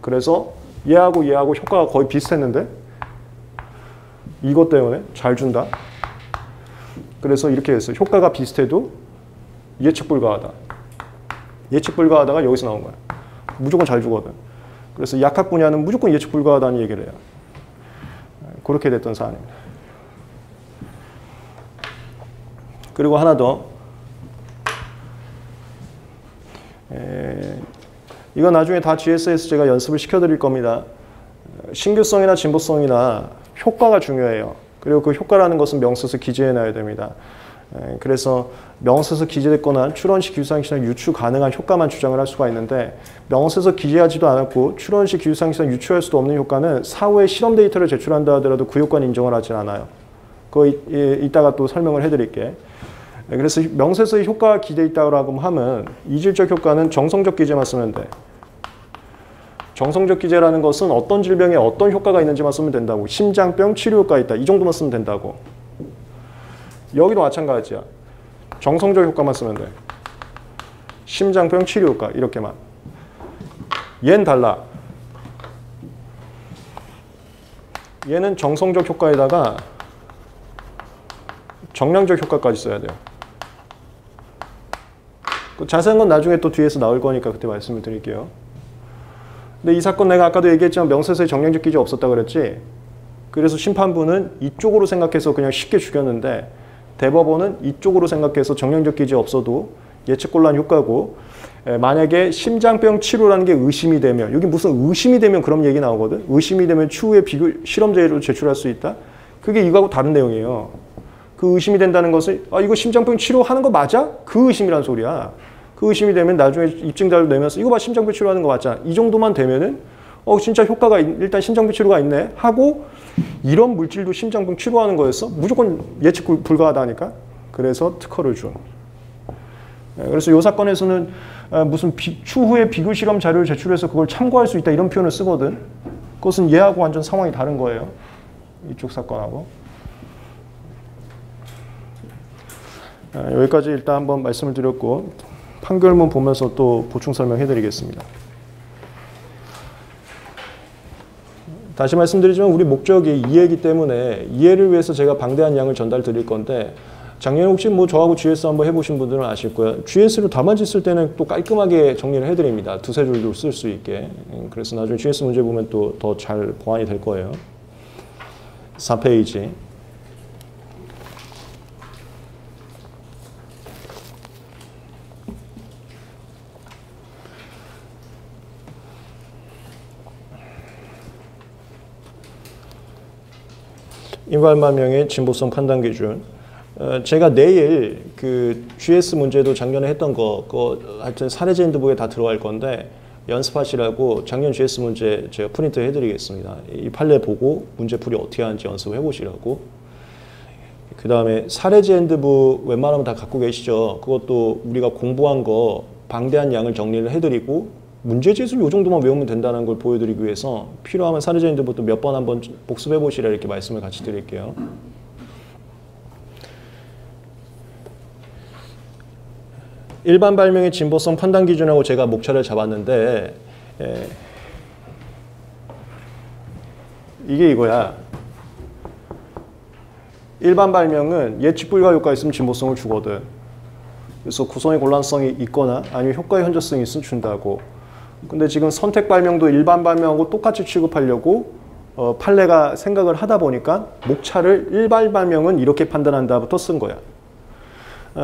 그래서 얘하고 효과가 거의 비슷했는데 이것 때문에 잘 준다. 그래서 이렇게 했어요. 효과가 비슷해도 예측 불가하다. 예측 불가하다가 여기서 나온 거야. 무조건 잘 주거든. 그래서 약학 분야는 무조건 예측 불가하다는 얘기를 해요. 그렇게 됐던 사안입니다. 그리고 하나 더. 이건 나중에 다 GS에서 제가 연습을 시켜드릴 겁니다. 신규성이나 진보성이나 효과가 중요해요. 그리고 그 효과라는 것은 명세서 기재해놔야 됩니다. 그래서 명세서 기재됐거나 출원시 기술상시나 유추 가능한 효과만 주장을 할 수가 있는데 명세서 기재하지도 않았고 출원시 기술상시나 유추할 수도 없는 효과는 사후에 실험 데이터를 제출한다 하더라도 그 효과는 인정을 하지 않아요. 그거 이따가 또 설명을 해드릴게. 그래서 명세서의 효과가 기재 있다고 하면 이질적 효과는 정성적 기재만 쓰면 돼. 정성적 기재라는 것은 어떤 질병에 어떤 효과가 있는지만 쓰면 된다고. 심장병 치료 효과 있다. 이 정도만 쓰면 된다고. 여기도 마찬가지야. 정성적 효과만 쓰면 돼. 심장병 치료 효과 이렇게만. 얘는 달라. 얘는 정성적 효과에다가 정량적 효과까지 써야 돼요. 자세한 건 나중에 또 뒤에서 나올 거니까 그때 말씀을 드릴게요. 근데 이 사건 내가 아까도 얘기했지만 명세서에 정량적 기재 없었다 그랬지. 그래서 심판부는 이쪽으로 생각해서 그냥 쉽게 죽였는데 대법원은 이쪽으로 생각해서 정량적 기재 없어도 예측곤란 효과고 만약에 심장병 치료라는 게 의심이 되면 여기 무슨 의심이 되면 그런 얘기 나오거든. 의심이 되면 추후에 실험제로 제출할 수 있다. 그게 이거하고 다른 내용이에요. 그 의심이 된다는 것은 이거 심장병 치료하는 거 맞아? 그 의심이란 소리야. 그 의심이 되면 나중에 입증자료 내면서 이거 봐 심장병 치료하는 거 맞잖아. 이 정도만 되면은 진짜 효과가 일단 심장병 치료가 있네 하고 이런 물질도 심장병 치료하는 거였어? 무조건 예측 불가하다니까. 그래서 특허를 준. 그래서 이 사건에서는 무슨 추후에 비교 실험 자료를 제출해서 그걸 참고할 수 있다 이런 표현을 쓰거든. 그것은 얘하고 완전 상황이 다른 거예요. 이쪽 사건하고. 여기까지 일단 한번 말씀을 드렸고 판결문 보면서 또 보충 설명해 드리겠습니다. 다시 말씀드리지만 우리 목적이 이해이기 때문에 이해를 위해서 제가 방대한 양을 전달 드릴 건데 작년에 혹시 저하고 GS 한번 해보신 분들은 아실 거예요. GS로 답안지 쓸 때는 또 깔끔하게 정리를 해드립니다. 두세 줄도 쓸 수 있게. 그래서 나중에 GS 문제 보면 또 더 잘 보완이 될 거예요. 4페이지. 인발만명의 진보성 판단 기준. 제가 내일 그 GS 문제도 작년에 했던 그거 하여튼 사례제 핸드북에 다 들어갈 건데 연습하시라고 작년 GS 문제 제가 프린트 해드리겠습니다. 이 판례 보고 문제풀이 어떻게 하는지 연습해 보시라고. 그 다음에 사례제 핸드북 웬만하면 다 갖고 계시죠. 그것도 우리가 공부한 거 방대한 양을 정리를 해드리고 문제지수를 이 정도만 외우면 된다는 걸 보여드리기 위해서 필요하면 사례제 핸드북도 몇 번 한번 복습해 보시라 이렇게 말씀을 같이 드릴게요. 일반 발명의 진보성 판단 기준하고 제가 목차를 잡았는데 이게 이거야. 일반 발명은 예측 불가 효과가 있으면 진보성을 주거든. 그래서 구성의 곤란성이 있거나 아니면 효과의 현저성이 있으면 준다고. 근데 지금 선택 발명도 일반 발명하고 똑같이 취급하려고 판례가 생각을 하다 보니까 목차를 일반 발명은 이렇게 판단한다부터 쓴 거야.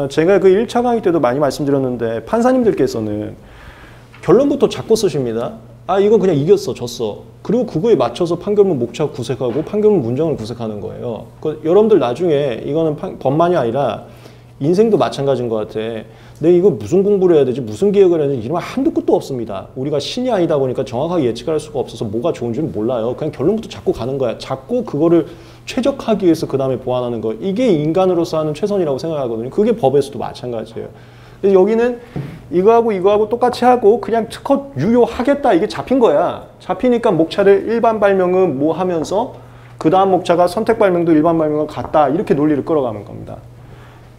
제가 그 1차 강의 때도 많이 말씀드렸는데 판사님들께서는 결론부터 작고 쓰십니다. 이건 그냥 이겼어, 졌어. 그리고 그거에 맞춰서 판결문 목차 구색하고 판결문 문정을 구색하는 거예요. 여러분들 나중에 이거는 법만이 아니라 인생도 마찬가지인 것 같아. 내가 이거 무슨 공부를 해야 되지? 무슨 기획을 해야 되지? 이러면 한도 끝도 없습니다. 우리가 신이 아니다 보니까 정확하게 예측할 수가 없어서 뭐가 좋은지는 몰라요. 그냥 결론부터 잡고 가는 거야. 잡고 그거를 최적화하기 위해서 그 다음에 보완하는 거. 이게 인간으로서 하는 최선이라고 생각하거든요. 그게 법에서도 마찬가지예요. 그래서 여기는 이거하고 똑같이 하고 그냥 특허 유효하겠다 이게 잡힌 거야. 잡히니까 목차를 일반 발명은 뭐 하면서 그 다음 목차가 선택 발명도 일반 발명과 같다 이렇게 논리를 끌어가는 겁니다.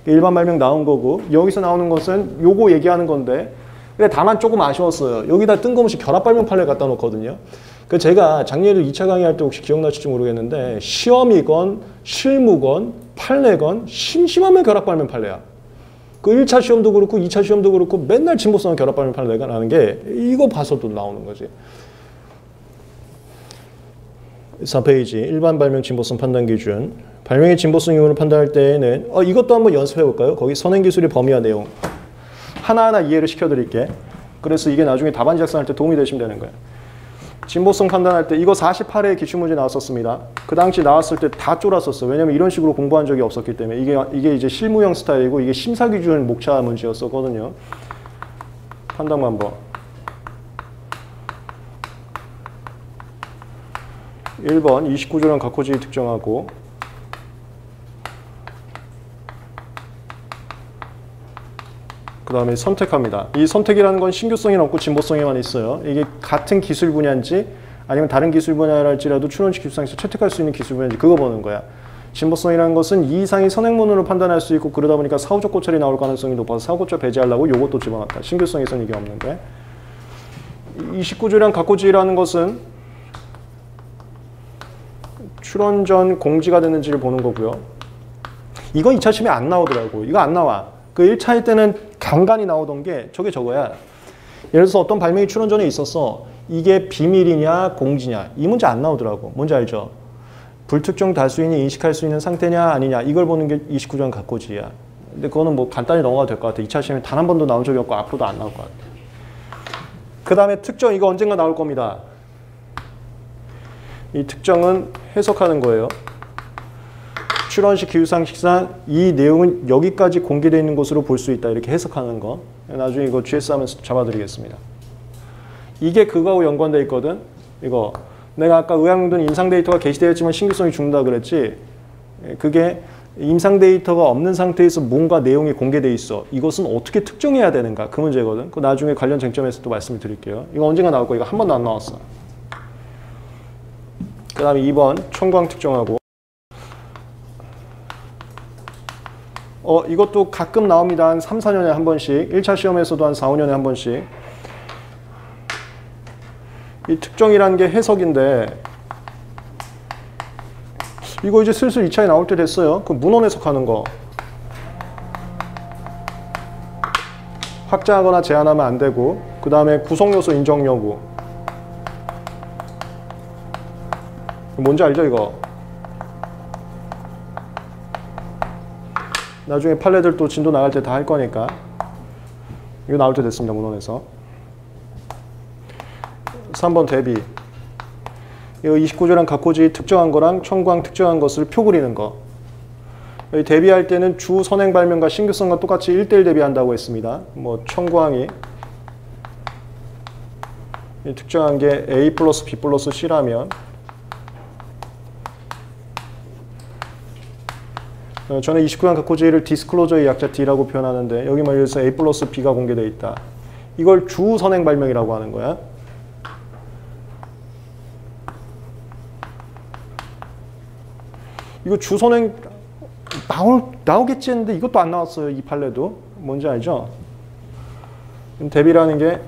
일반 발명 나온 거고 여기서 나오는 것은 요거 얘기하는 건데 근데 다만 조금 아쉬웠어요. 여기다 뜬금없이 결합 발명 판례 갖다 놓거든요. 그 제가 작년에도 2차 강의할 때 혹시 기억나실지 모르겠는데 시험이건 실무건 판례건 심심하면 결합 발명 판례야. 그 1차 시험도 그렇고 2차 시험도 그렇고 맨날 진보성 결합 발명 판례가 나는 게 이거 봐서도 나오는 거지. 4페이지 일반 발명 진보성 판단 기준. 발명의 진보성 유무를 판단할 때에는 이것도 한번 연습해 볼까요? 거기 선행기술의 범위와 내용. 하나하나 이해를 시켜드릴게. 그래서 이게 나중에 답안지 작성할 때 도움이 되시면 되는 거예요. 진보성 판단할 때 이거 48회 기출문제 나왔었습니다. 그 당시 나왔을 때 다 쫄았었어. 왜냐면 이런 식으로 공부한 적이 없었기 때문에 이게 이제 실무형 스타일이고 이게 심사기준 목차 문제였었거든요. 판단 방법. 1번 29조랑 각호지위 특정하고 그 다음에 선택합니다. 이 선택이라는 건 신규성이 없고 진보성에만 있어요. 이게 같은 기술 분야인지 아니면 다른 기술 분야랄지라도 추론식 기술상에서 채택할 수 있는 기술 분야인지 그거 보는 거야. 진보성이라는 것은 이 이상의 선행문으로 판단할 수 있고 그러다 보니까 사후적 고찰이 나올 가능성이 높아서 사후고찰 배제하려고 요것도 집어넣었다. 신규성에서는 이게 없는데 29조량 각호지위라는 것은 출원 전 공지가 됐는지를 보는 거고요. 이건 2차 시험에 안 나오더라고. 이거 안 나와. 그 1차일 때는 간간히 나오던 게 저거야. 예를 들어서 어떤 발명이 출원 전에 있었어. 이게 비밀이냐 공지냐. 이 문제 안 나오더라고. 뭔지 알죠? 불특정 다수인이 인식할 수 있는 상태냐 아니냐. 이걸 보는 게 29조 각호지위야. 근데 그거는 뭐 간단히 넘어가도 될 것 같아. 2차 시험에 단 한 번도 나온 적이 없고 앞으로도 안 나올 것 같아. 그 다음에 특정 이거 언젠가 나올 겁니다. 이 특정은 해석하는 거예요. 출원식 기술상식상 이 내용은 여기까지 공개되어 있는 것으로 볼 수 있다. 이렇게 해석하는 거. 나중에 이거 GS 하면서 잡아드리겠습니다. 이게 그거하고 연관되어 있거든. 이거 내가 아까 의학용도는 임상 데이터가 게시되었지만 신규성이 죽는다 그랬지. 그게 임상 데이터가 없는 상태에서 뭔가 내용이 공개되어 있어. 이것은 어떻게 특정해야 되는가. 그 문제거든. 그 나중에 관련 쟁점에서 또 말씀을 드릴게요. 이거 언젠가 나올 거. 이거 한 번도 안 나왔어. 그 다음에 2번 청광 특정하고 이것도 가끔 나옵니다. 한 3, 4년에 한 번씩. 1차 시험에서도 한 4, 5년에 한 번씩. 이 특정이라는 게 해석인데 이거 이제 슬슬 2차에 나올 때 됐어요. 그 문헌 해석하는 거. 확장하거나 제한하면 안 되고 그 다음에 구성요소 인정 여부. 뭔지 알죠 이거? 나중에 판례들 또 진도 나갈 때 다 할 거니까 이거 나올 때 됐습니다. 문헌에서 3번 대비 이거 29조랑 각호지위 특정한 거랑 청광 특정한 것을 표 그리는 거. 여기 대비할 때는 주 선행 발명과 신규성과 똑같이 1:1 대비한다고 했습니다. 뭐 청광이 특정한 게 A 플러스 B 플러스 C라면 저는 29강 각호지위를 디스클로저의 약자 D라고 표현하는데 여기 말해서 A 플러스 B가 공개되어 있다. 이걸 주 선행 발명이라고 하는 거야. 이거 주 선행 나오겠지 했는데 이것도 안 나왔어요. 이 판례도. 뭔지 알죠? 대비라는 게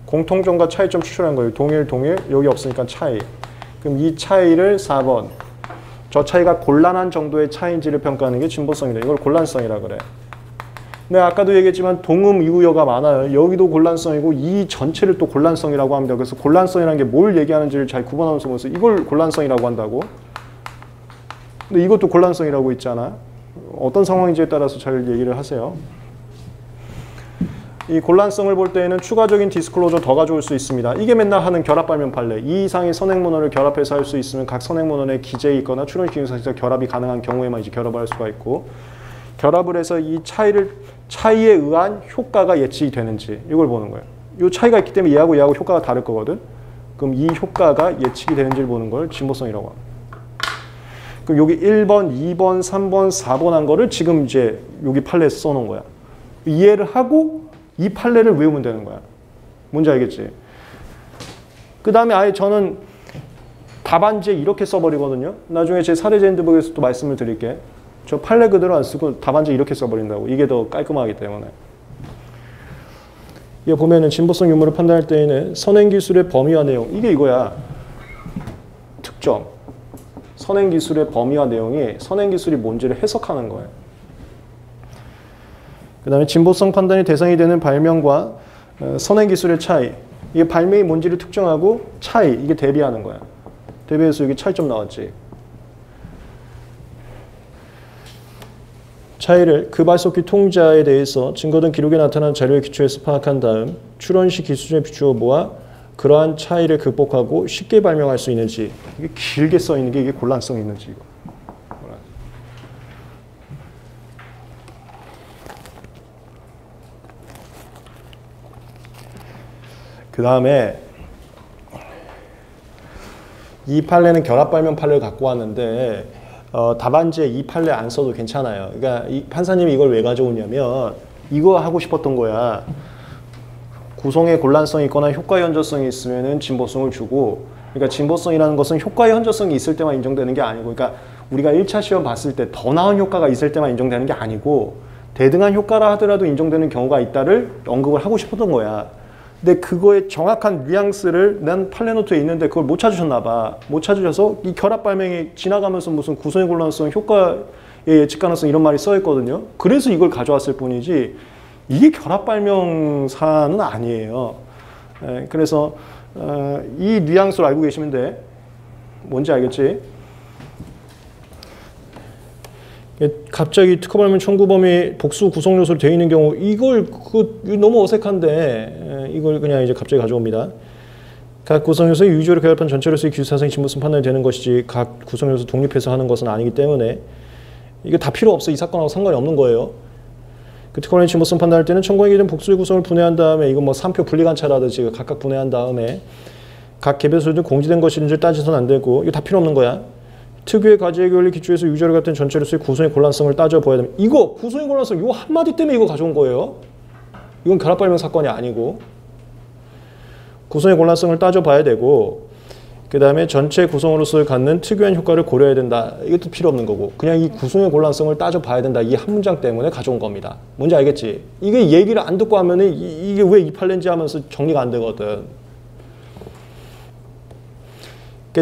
공통점과 차이점 추출한 거예요. 동일, 여기 없으니까 차이. 그럼 이 차이를 4번. 저 차이가 곤란한 정도의 차이인지를 평가하는 게 진보성이다. 이걸 곤란성이라 그래. 근데 아까도 얘기했지만 동음 이유어가 많아요. 여기도 곤란성이고 이 전체를 또 곤란성이라고 합니다. 그래서 곤란성이라는 게 뭘 얘기하는지를 잘 구분하면서 보면서 이걸 곤란성이라고 한다고. 근데 이것도 곤란성이라고 있잖아. 어떤 상황인지에 따라서 잘 얘기를 하세요. 이 곤란성을 볼 때에는 추가적인 디스클로저 더 가져올 수 있습니다. 이게 맨날 하는 결합 발명 판례. 이 이상의 선행문헌을 결합해서 할 수 있으면 각 선행문헌에 기재에 있거나 출원식 기능상에서 결합이 가능한 경우에만 이제 결합을 할 수가 있고 결합을 해서 이 차이에 의한 효과가 예측이 되는지 이걸 보는 거예요. 이 차이가 있기 때문에 얘하고 효과가 다를 거거든. 그럼 이 효과가 예측이 되는지를 보는 걸 진보성이라고 합니다. 그럼 여기 1번, 2번, 3번, 4번 한 거를 지금 이제 여기 판례에서 써놓은 거야. 이해를 하고 이 판례를 외우면 되는 거야. 뭔지 알겠지? 그 다음에 아예 저는 답안지에 이렇게 써버리거든요. 나중에 제 사례제 핸드북에서 또 말씀을 드릴게. 저 판례 그대로 안 쓰고 답안지에 이렇게 써버린다고. 이게 더 깔끔하기 때문에. 이거 보면은 진보성 유무를 판단할 때에는 선행기술의 범위와 내용. 이게 이거야. 특정. 선행기술의 범위와 내용이 선행기술이 뭔지를 해석하는 거예요. 그 다음에 진보성 판단의 대상이 되는 발명과 선행기술의 차이. 이게 발명이 뭔지를 특정하고 차이. 이게 대비하는 거야. 대비해서 여기 차이점 나왔지. 차이를 그 발석기 통자에 대해서 증거 등 기록에 나타난 자료에 기초해서 파악한 다음 추론시 기술에 비추어 모아 그러한 차이를 극복하고 쉽게 발명할 수 있는지. 이게 길게 써 있는 게 이게 곤란성이 있는지 이거. 그 다음에 이 판례는 결합 발명 판례를 갖고 왔는데 답안지에 이 판례 안 써도 괜찮아요. 그러니까 이 판사님이 이걸 왜 가져오냐면 이거 하고 싶었던 거야. 구성의 곤란성이 있거나 효과의 현저성이 있으면은 진보성을 주고, 그러니까 진보성이라는 것은 효과의 현저성이 있을 때만 인정되는 게 아니고, 그러니까 우리가 1차 시험 봤을 때 더 나은 효과가 있을 때만 인정되는 게 아니고 대등한 효과라 하더라도 인정되는 경우가 있다를 언급을 하고 싶었던 거야. 근데 그거의 정확한 뉘앙스를 난 판례 노트에 있는데 그걸 못 찾으셨나 봐. 못 찾으셔서 이 결합 발명이 지나가면서 무슨 구성의 곤란성, 효과의 예측 가능성 이런 말이 써 있거든요. 그래서 이걸 가져왔을 뿐이지 이게 결합 발명 사안은 아니에요. 그래서 이 뉘앙스를 알고 계시면 돼. 뭔지 알겠지? 갑자기 특허 발명 청구 범위 복수 구성 요소로 되어 있는 경우 이걸 너무 어색한데 이걸 그냥 이제 갑자기 가져옵니다. 각 구성 요소의 유지를 결합한 전체로서의 기술사상의 진보성 판단이 되는 것이지 각 구성 요소 독립해서 하는 것은 아니기 때문에 이거 다 필요 없어. 이 사건하고 상관이 없는 거예요. 그 특허 발명 진보성 판단할 때는 청구하게 된 복수의 구성을 분해한 다음에 이거 뭐 3표 분리관찰하듯이 각각 분해한 다음에 각 개별소들은 공지된 것인지 따져서는 안 되고 이거 다 필요 없는 거야. 특유의 가지의 결리 기초에서 유저를 같은 전체로서의 구성의 곤란성을 따져봐야 됩니다. 이거 구성의 곤란성 이 한마디 때문에 이거 가져온 거예요. 이건 결합 발명 사건이 아니고 구성의 곤란성을 따져봐야 되고 그 다음에 전체 구성으로서 갖는 특유한 효과를 고려해야 된다. 이것도 필요 없는 거고 그냥 이 구성의 곤란성을 따져봐야 된다. 이 한 문장 때문에 가져온 겁니다. 뭔지 알겠지? 이게 얘기를 안 듣고 하면은 이게 왜 이 판례인지 하면서 정리가 안 되거든.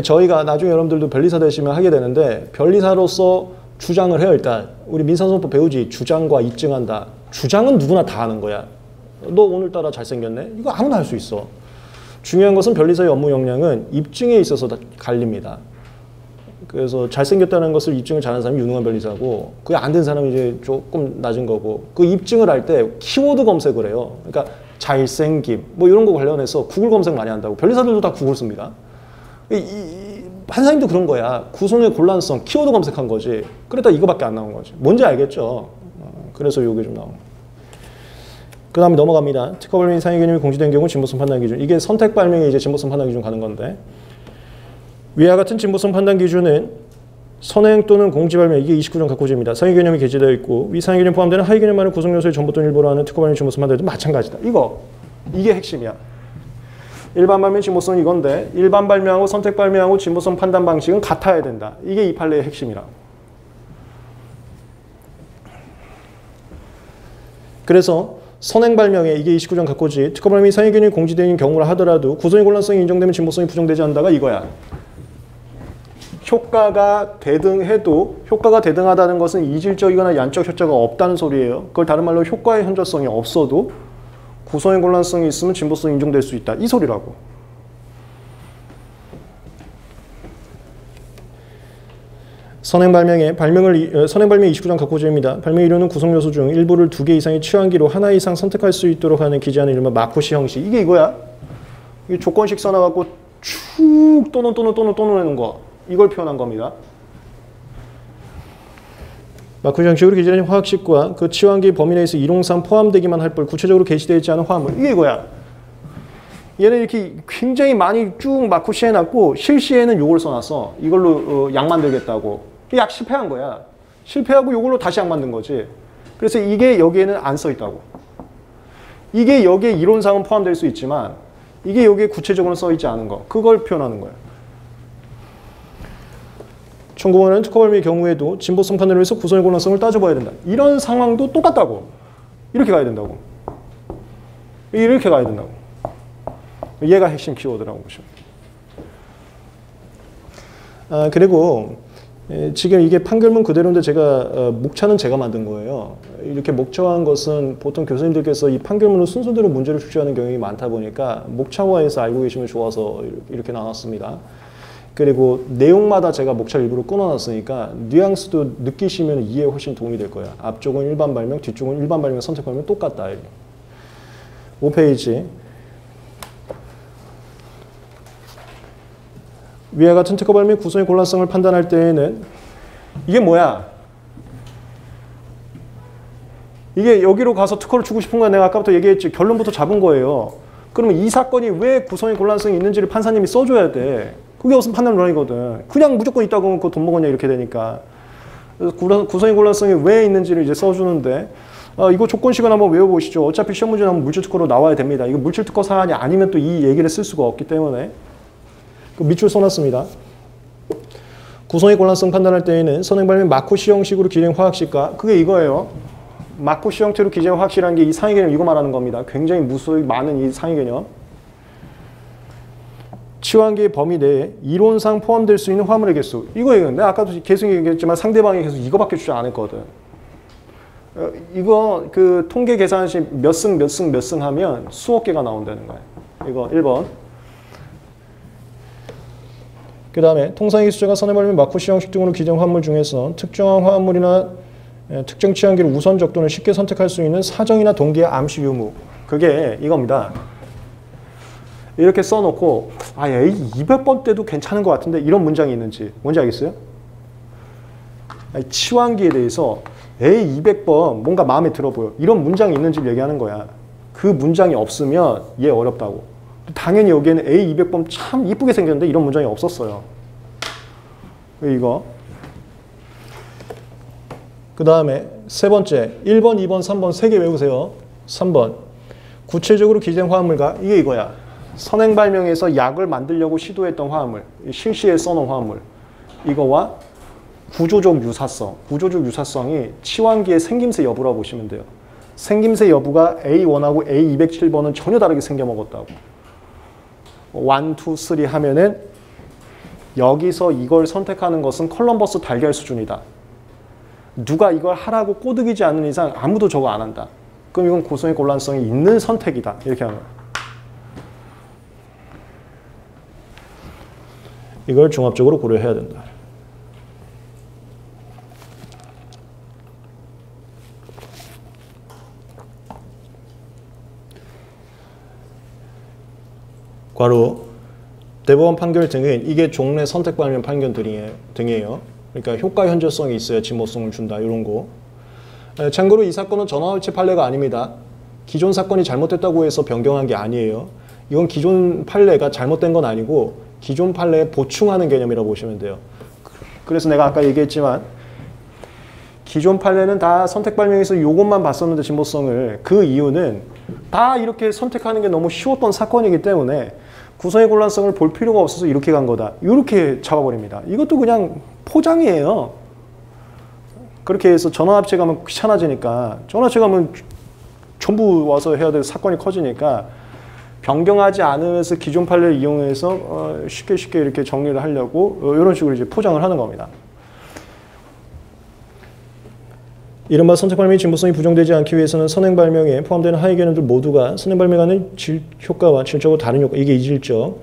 저희가 나중에 여러분들도 변리사 되시면 하게 되는데 변리사로서 주장을 해요. 일단 우리 민사소송법 배우지. 주장과 입증한다. 주장은 누구나 다 하는 거야. 너 오늘따라 잘생겼네? 이거 아무나 할 수 있어. 중요한 것은 변리사의 업무 역량은 입증에 있어서 다 갈립니다. 그래서 잘생겼다는 것을 입증을 잘하는 사람이 유능한 변리사고 그게 안 된 사람이 이제 조금 낮은 거고 그 입증을 할 때 키워드 검색을 해요. 그러니까 잘생김 뭐 이런 거 관련해서 구글 검색 많이 한다고. 변리사들도 다 구글 씁니다. 판사님도 그런 거야. 구성의 곤란성, 키워드 검색한 거지. 그러다 이거밖에 안 나온 거지. 뭔지 알겠죠? 그래서 이게 좀 나온 거예요. 그 다음에 넘어갑니다. 특허 발명이 상위 개념이 공지된 경우 진보성 판단 기준. 이게 선택 발명이 이제 진보성 판단 기준 가는 건데 위와 같은 진보성 판단 기준은 선행 또는 공지 발명 이게 29종 각호제입니다. 상위 개념이 게재되어 있고 위 상위 개념 포함되는 하위 개념만을 구성 요소의 전부 또는 일부로 하는 특허 발명 진보성 판단도 마찬가지다. 이게 핵심이야. 일반 발명 진보성 이건데 일반 발명하고 선택 발명하고 진보성 판단 방식은 같아야 된다. 이게 이 판례의 핵심이라. 그래서 선행 발명에 이게 29종 각호지 특허 발명이 상위 개념이 공지되는 경우라 하더라도 구성의 곤란성이 인정되면 진보성이 부정되지 않는다가 이거야. 효과가 대등해도 효과가 대등하다는 것은 이질적이거나 양적 효과가 없다는 소리예요. 그걸 다른 말로 효과의 현저성이 없어도 구성의 곤란성이 있으면 진보성이 인정될 수 있다. 이 소리라고. 선행 발명의 29장 각호제입니다. 발명 이론은 구성 요소 중 일부를 2개 이상의 취향기로 하나 이상 선택할 수 있도록 하는 기재하는 이른바 마쿠시 형식. 이게 이거야. 이게 조건식 써놔갖고 쭉 또는 해놓은 거. 이걸 표현한 겁니다. 마쿠시 형식으로 기재된 화학식과 그 치환기 범위 내에서 이론상 포함되기만 할 뿐 구체적으로 게시되어 있지 않은 화합물. 이게 이거야. 얘는 이렇게 굉장히 많이 쭉 마쿠시 해놨고 실시에는 요걸 써놨어. 이걸로 약 만들겠다고. 약 실패한 거야. 실패하고 요걸로 다시 약 만든 거지. 그래서 이게 여기에는 안 써 있다고. 이게 여기에 이론상은 포함될 수 있지만 이게 여기에 구체적으로 써 있지 않은 거. 그걸 표현하는 거예요. 1905년 특허발명의 경우에도 진보성 판단을 위해서 구성의 곤란성을 따져봐야 된다. 이런 상황도 똑같다고. 이렇게 가야 된다고. 이렇게 가야 된다고. 얘가 핵심 키워드라고 보시면. 그리고 지금 이게 판결문 그대로인데 제가 목차는 제가 만든 거예요. 이렇게 목차화한 것은 보통 교수님들께서 이 판결문을 순서대로 문제를 출제하는 경향이 많다 보니까 목차화해서 알고 계시면 좋아서 이렇게 나눴습니다. 그리고 내용마다 제가 목차를 일부러 끊어놨으니까 뉘앙스도 느끼시면 이해에 훨씬 도움이 될 거예요. 앞쪽은 일반 발명, 뒤쪽은 일반 발명 선택 발명 똑같다. 5페이지. 위와 같은 특허 발명 구성의 곤란성을 판단할 때에는 이게 뭐야? 이게 여기로 가서 특허를 주고 싶은 거야. 내가 아까부터 얘기했지. 결론부터 잡은 거예요. 그러면 이 사건이 왜 구성의 곤란성이 있는지를 판사님이 써줘야 돼. 그게 무슨 판단 논리거든. 그냥 무조건 있다고 하면 그거 돈 먹었냐 이렇게 되니까. 그래서 구성의 곤란성이 왜 있는지를 이제 써주는데 이거 조건식은 한번 외워보시죠. 어차피 시험 문제는 한번 물질특허로 나와야 됩니다. 이거 물질특허 사안이 아니면 또 이 얘기를 쓸 수가 없기 때문에 밑줄 써놨습니다. 구성의 곤란성 판단할 때에는 선행발명 마코시 형식으로 기재한 화학식과 그게 이거예요. 마코시 형태로 기재한 화학식이라는 게 이 상위 개념 이거 말하는 겁니다. 굉장히 무수히 많은 이 상위 개념. 치환기의 범위 내에 이론상 포함될 수 있는 화물의 개수. 이거 얘기했는데 아까도 계속 얘기했지만 상대방이 계속 이거밖에 주지 않았거든. 이거 그 통계 계산 시 몇 승 몇 승 몇 승 하면 수억 개가 나온다는 거예요. 이거 1번. 그 다음에 통상의 수제가 선행발명 마코시 형식 등으로 기재한 화물 중에서 특정한 화물이나 특정 치환기를 우선 적도는 쉽게 선택할 수 있는 사정이나 동기의 암시 유무. 그게 이겁니다. 이렇게 써놓고 A 200번 때도 괜찮은 것 같은데 이런 문장이 있는지 뭔지 알겠어요? 치환기에 대해서 A 200번 뭔가 마음에 들어 보여. 이런 문장이 있는지를 얘기하는 거야. 그 문장이 없으면 얘 어렵다고. 당연히 여기에는 A 200번 참 이쁘게 생겼는데 이런 문장이 없었어요. 이거. 그 다음에 세 번째 1번, 2번, 3번 세 개 외우세요. 3번 구체적으로 기재한 화합물과 이게 이거야. 선행발명에서 약을 만들려고 시도했던 화합물, 실시에 써놓은 화합물. 이거와 구조적 유사성. 구조적 유사성이 치환기의 생김새 여부라고 보시면 돼요. 생김새 여부가 A1하고 A207번은 전혀 다르게 생겨먹었다고. 1, 2, 3 하면은 여기서 이걸 선택하는 것은 컬럼버스 달걀 수준이다. 누가 이걸 하라고 꼬드기지 않는 이상 아무도 저거 안 한다. 그럼 이건 구성의 곤란성이 있는 선택이다. 이렇게 하는 거예요. 이걸 종합적으로 고려해야 된다. 괄호 대법원 판결 등은 이게 종래 선택 발명 판결 등이에요. 그러니까 효과 현저성이 있어야 진보성을 준다. 이런 거. 참고로 이 사건은 전환합체 판례가 아닙니다. 기존 사건이 잘못됐다고 해서 변경한 게 아니에요. 이건 기존 판례가 잘못된 건 아니고 기존 판례에 보충하는 개념이라고 보시면 돼요. 그래서 내가 아까 얘기했지만 기존 판례는 다 선택 발명에서 이것만 봤었는데 진보성을 그 이유는 다 이렇게 선택하는 게 너무 쉬웠던 사건이기 때문에 구성의 곤란성을 볼 필요가 없어서 이렇게 간 거다. 이렇게 잡아버립니다. 이것도 그냥 포장이에요. 그렇게 해서 전환합체 가면 귀찮아지니까 전환합체 가면 전부 와서 해야 될 사건이 커지니까 변경하지 않으면서 기존 판례를 이용해서 쉽게 이렇게 정리를 하려고 이런 식으로 이제 포장을 하는 겁니다. 이른바 선택 발명의 진보성이 부정되지 않기 위해서는 선행 발명에 포함되는 하위 개념들 모두가 선행 발명하는 효과와 질적으로 다른 효과, 이게 이질적.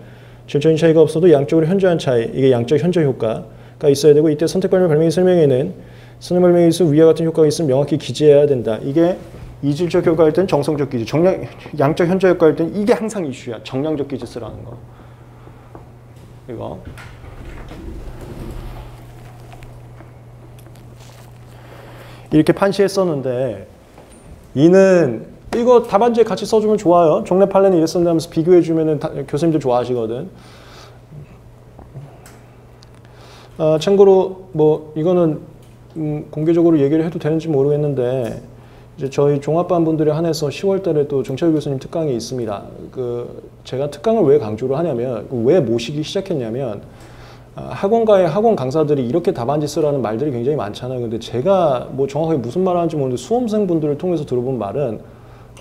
질적인 차이가 없어도 양적으로 현저한 차이, 이게 양적 현저 효과가 있어야 되고 이때 선택 발명 발명의 설명에는 선행 발명에 있어 위와 같은 효과가 있으면 명확히 기재해야 된다. 이게 이질적 효과일 땐 정성적 기재, 양적 현저 효과일 땐 이게 항상 이슈야. 정량적 기재 쓰라는 거. 이거. 이렇게 판시했었는데 이는 이거 답안지에 같이 써주면 좋아요. 종래 판례는 이랬었는데 하면서 비교해주면 교수님들 좋아하시거든. 참고로 뭐 이거는 공개적으로 얘기를 해도 되는지 모르겠는데 이제 저희 종합반 분들에 한해서 10월 달에 또 정철 교수님 특강이 있습니다. 제가 특강을 왜 강조를 하냐면, 왜 모시기 시작했냐면, 학원가의 학원 강사들이 이렇게 답안지 쓰라는 말들이 굉장히 많잖아요. 근데 제가 뭐 정확하게 무슨 말 하는지 모르는데 수험생분들을 통해서 들어본 말은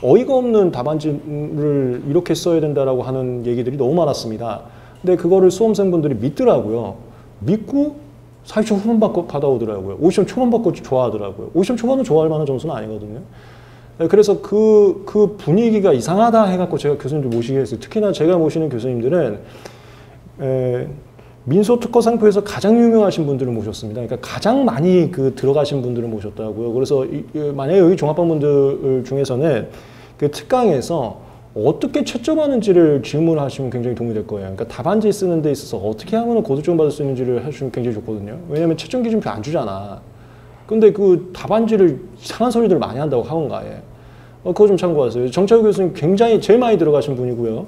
어이가 없는 답안지를 이렇게 써야 된다라고 하는 얘기들이 너무 많았습니다. 근데 그거를 수험생분들이 믿더라고요. 믿고 40점 후반 받아오더라고요. 50점 초반 받고 좋아하더라고요. 50점 초반은 좋아할 만한 점수는 아니거든요. 그래서 그 분위기가 이상하다 해갖고 제가 교수님들 모시게 했어요. 특히나 제가 모시는 교수님들은 민소특허 상표에서 가장 유명하신 분들을 모셨습니다. 그러니까 가장 많이 들어가신 분들을 모셨다고요. 그래서 만약에 여기 종합반 분들 중에서는 그 특강에서 어떻게 채점하는지를 질문하시면 굉장히 도움이 될 거예요. 그러니까 답안지 쓰는 데 있어서 어떻게 하면 고득점 받을 수 있는지를 해주시면 굉장히 좋거든요. 왜냐면 채점 기준표 안 주잖아. 근데 그 답안지를 이상한 소리들 많이 한다고 학원가에. 그거 좀 참고하세요. 정철 교수님 굉장히 제일 많이 들어가신 분이고요.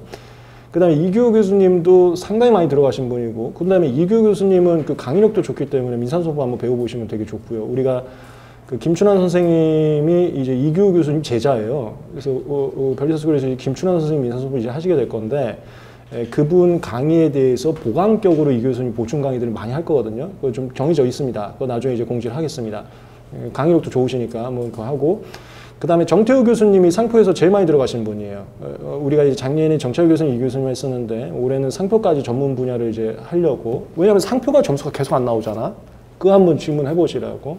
그 다음에 이규호 교수님도 상당히 많이 들어가신 분이고, 그 다음에 이규호 교수님은 그 강의력도 좋기 때문에 민산소법 한번 배워보시면 되게 좋고요. 우리가 김춘환 선생님이 이제 이규호 교수님 제자예요. 그래서 별리서스쿨에서 김춘환 선생님 민산소법 이제 하시게 될 건데, 그분 강의에 대해서 보강격으로 이 교수님 보충 강의들을 많이 할 거거든요. 그거 좀 정해져 있습니다. 그거 나중에 이제 공지를 하겠습니다. 강의력도 좋으시니까 뭐 그거 하고. 그 다음에 정태우 교수님이 상표에서 제일 많이 들어가신 분이에요. 우리가 이제 작년에 정철 교수님, 이 교수님 했었는데 올해는 상표까지 전문 분야를 이제 하려고. 왜냐하면 상표가 점수가 계속 안 나오잖아. 그거 한번 질문해 보시라고.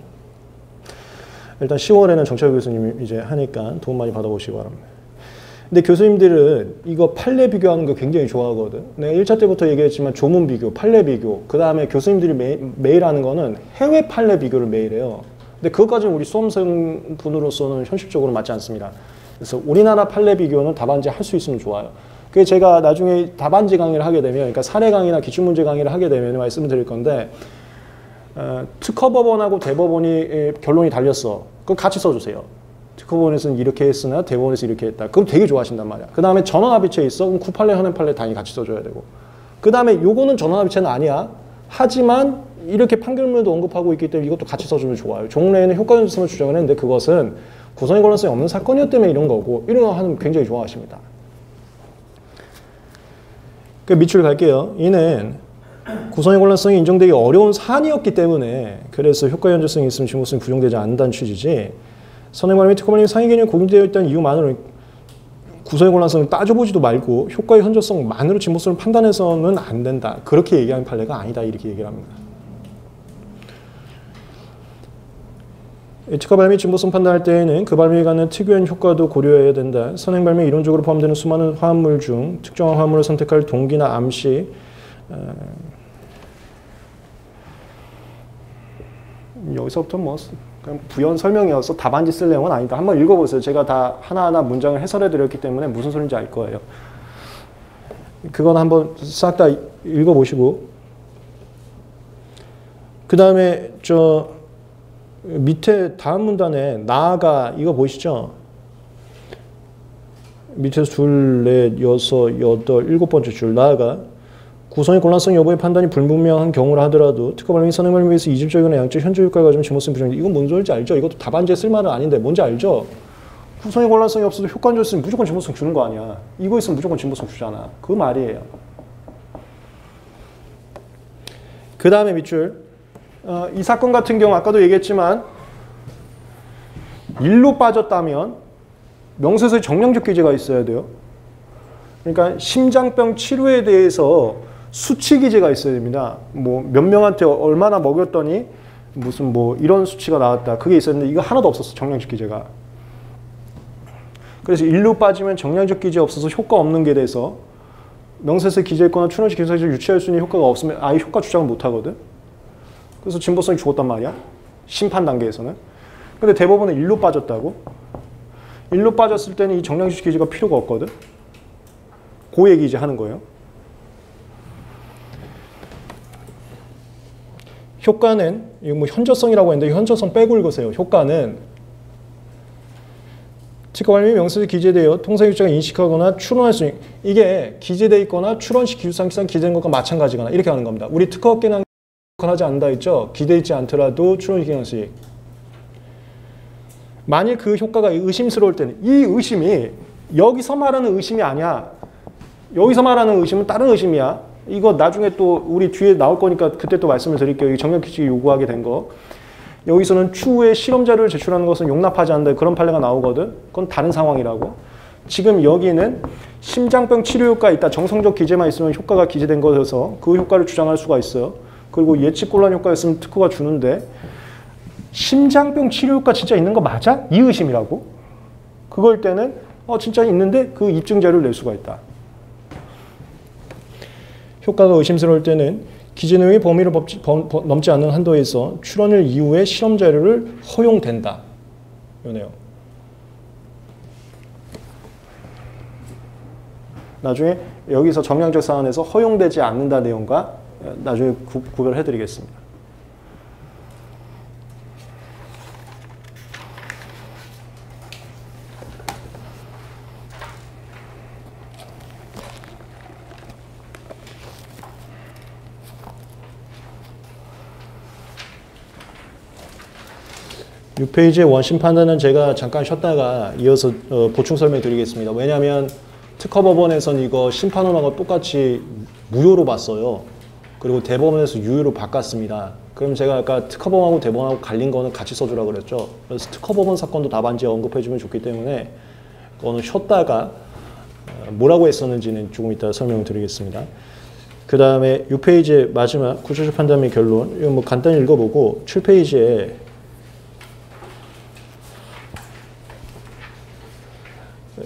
일단 10월에는 정철 교수님이 이제 하니까 도움 많이 받아보시기 바랍니다. 근데 교수님들은 이거 판례 비교하는 거 굉장히 좋아하거든. 내가 1차 때부터 얘기했지만 조문 비교, 판례 비교. 그 다음에 교수님들이 매일 하는 거는 해외 판례 비교를 매일 해요. 근데 그것까지는 우리 수험생 분으로서는 현실적으로 맞지 않습니다. 그래서 우리나라 판례 비교는 답안지 할 수 있으면 좋아요. 그게 제가 나중에 답안지 강의를 하게 되면, 그러니까 사례 강의나 기출문제 강의를 하게 되면 말씀을 드릴 건데, 특허법원하고 대법원이 결론이 달렸어. 그럼 같이 써주세요. 특허법원에서는 이렇게 했으나 대법원에서 이렇게 했다. 그럼 되게 좋아하신단 말이야. 그 다음에 전원합의체 있어? 그럼 구판례, 현행판례 당연히 같이 써줘야 되고. 그 다음에 요거는 전원합의체는 아니야. 하지만 이렇게 판결문에도 언급하고 있기 때문에 이것도 같이 써주면 좋아요. 종래에는 효과연습을 주장을 했는데 그것은 구성의 권한성이 없는 사건이었기 때문에 이런 거고, 이런 거 하면 굉장히 좋아하십니다. 그 밑줄 갈게요. 이는 구성의 권한성이 인정되기 어려운 사안이었기 때문에 그래서 효과 연재성이 있으면 진보성이 부정되지 않는다는 취지지, 선행관 및 특허관리 상위 개념이 공개되어 있다는 이유만으로 구성의 권한성을 따져보지도 말고 효과의 현저성만으로 진보성을 판단해서는 안 된다. 그렇게 얘기하는 판례가 아니다. 이렇게 얘기를 합니다. 특허 발미 진보성 판단할 때에는 그 발미에 갖는 특유한 효과도 고려해야 된다. 선행 발미 이론적으로 포함되는 수많은 화합물 중 특정한 화합물을 선택할 동기나 암시, 여기서부터 뭐 그냥 부연 설명이어서 답안지 쓸 내용은 아니다. 한번 읽어보세요. 제가 다 하나하나 문장을 해설해 드렸기 때문에 무슨 소리인지 알 거예요. 그건 한번 싹 다 읽어보시고, 그 다음에 밑에 다음 문단에 나아가 이거 보이시죠? 밑에서 둘, 넷, 여섯, 여덟, 일곱 번째 줄 나아가 구성의 곤란성 여부의 판단이 불분명한 경우라 하더라도 특허 발미 선행 발미에 의해서 이질적이나 양적 현저 효과가 가지면 진보성 부정이. 이건 뭔 소리인지 알죠? 이것도 답안지에 쓸 말은 아닌데 뭔지 알죠? 구성의 곤란성이 없어도 효과 현저 있으면 무조건 진보성 주는 거 아니야. 이거 있으면 무조건 진보성 주잖아. 그 말이에요. 그 다음에 밑줄. 이 사건 같은 경우 아까도 얘기했지만 일로 빠졌다면 명세서에 정량적 기재가 있어야 돼요. 그러니까 심장병 치료에 대해서 수치 기재가 있어야 됩니다. 뭐 몇 명한테 얼마나 먹였더니 무슨 뭐 이런 수치가 나왔다. 그게 있었는데 이거 하나도 없었어. 정량적 기재가. 그래서 일로 빠지면 정량적 기재 없어서 효과 없는 게 돼서 명세서에 기재했거나 출원식 기사에서 유치할 수 있는 효과가 없으면 아예 효과 주장을 못 하거든. 그래서 진보성이 죽었단 말이야. 심판 단계에서는. 근데 대법원은 일로 빠졌다고. 일로 빠졌을 때는 이 정량적 기재가 필요가 없거든. 그 얘기 이제 하는 거예요. 효과는 이거 뭐 현저성이라고 했는데 현저성 빼고 읽으세요. 효과는 특허 발미 명세서에 기재되어 통상유지자가 인식하거나 추론할 수 있는, 이게 기재되어 있거나 추론식 기술상기상 기재된 것과 마찬가지거나 이렇게 하는 겁니다. 우리 특허업계는 하지 않는다 했죠. 기재되어 있지 않더라도 추론식 기능식. 만일 그 효과가 의심스러울 때는 이 의심이 여기서 말하는 의심이 아니야. 여기서 말하는 의심은 다른 의심이야. 이거 나중에 또 우리 뒤에 나올 거니까 그때 또 말씀을 드릴게요. 정렬 규칙이 요구하게 된 거. 여기서는 추후에 실험 자료를 제출하는 것은 용납하지 않는다. 그런 판례가 나오거든. 그건 다른 상황이라고. 지금 여기는 심장병 치료 효과 있다. 정성적 기제만 있으면 효과가 기재된 것에서 그 효과를 주장할 수가 있어요. 그리고 예측 곤란 효과였으면 특허가 주는데 심장병 치료 효과 진짜 있는 거 맞아? 이 의심이라고? 그걸 때는 진짜 있는데 그 입증 자료를 낼 수가 있다. 효과가 의심스러울 때는 기재 내용의 범위를 넘지 않는 한도에서 출원일 이후에 실험 자료를 허용된다. 이거네요. 나중에 여기서 정량적 사안에서 허용되지 않는다 내용과 나중에 구별해 드리겠습니다. 이 페이지의 원심 판단은 제가 잠깐 쉬었다가 이어서 보충 설명 드리겠습니다. 왜냐하면 특허법원에서는 이거 심판원하고 똑같이 무효로 봤어요. 그리고 대법원에서 유효로 바꿨습니다. 그럼 제가 아까 특허법원하고 대법원하고 갈린 거는 같이 써주라고 그랬죠. 그래서 특허법원 사건도 답안지에 언급해주면 좋기 때문에 그거는 쉬었다가 뭐라고 했었는지는 조금 이따 설명드리겠습니다. 그 다음에 이 페이지의 마지막 구조적 판단 및 결론, 이거 뭐 간단히 읽어보고 7페이지에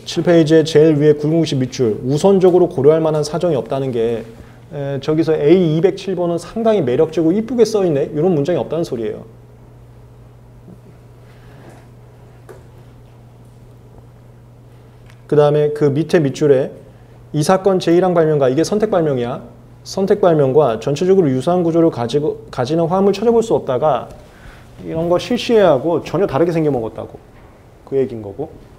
7페이지에 제일 위에 굵은글씨 밑줄 우선적으로 고려할 만한 사정이 없다는 게 저기서 A207번은 상당히 매력적이고 이쁘게 써있네 이런 문장이 없다는 소리예요. 그 다음에 그 밑에 밑줄에 이 사건 제1항 발명과 이게 선택 발명이야. 선택 발명과 전체적으로 유사한 구조를 가지는 화합을 찾아볼 수 없다가 이런 거 실시해야 하고 전혀 다르게 생겨먹었다고 그 얘기인 거고.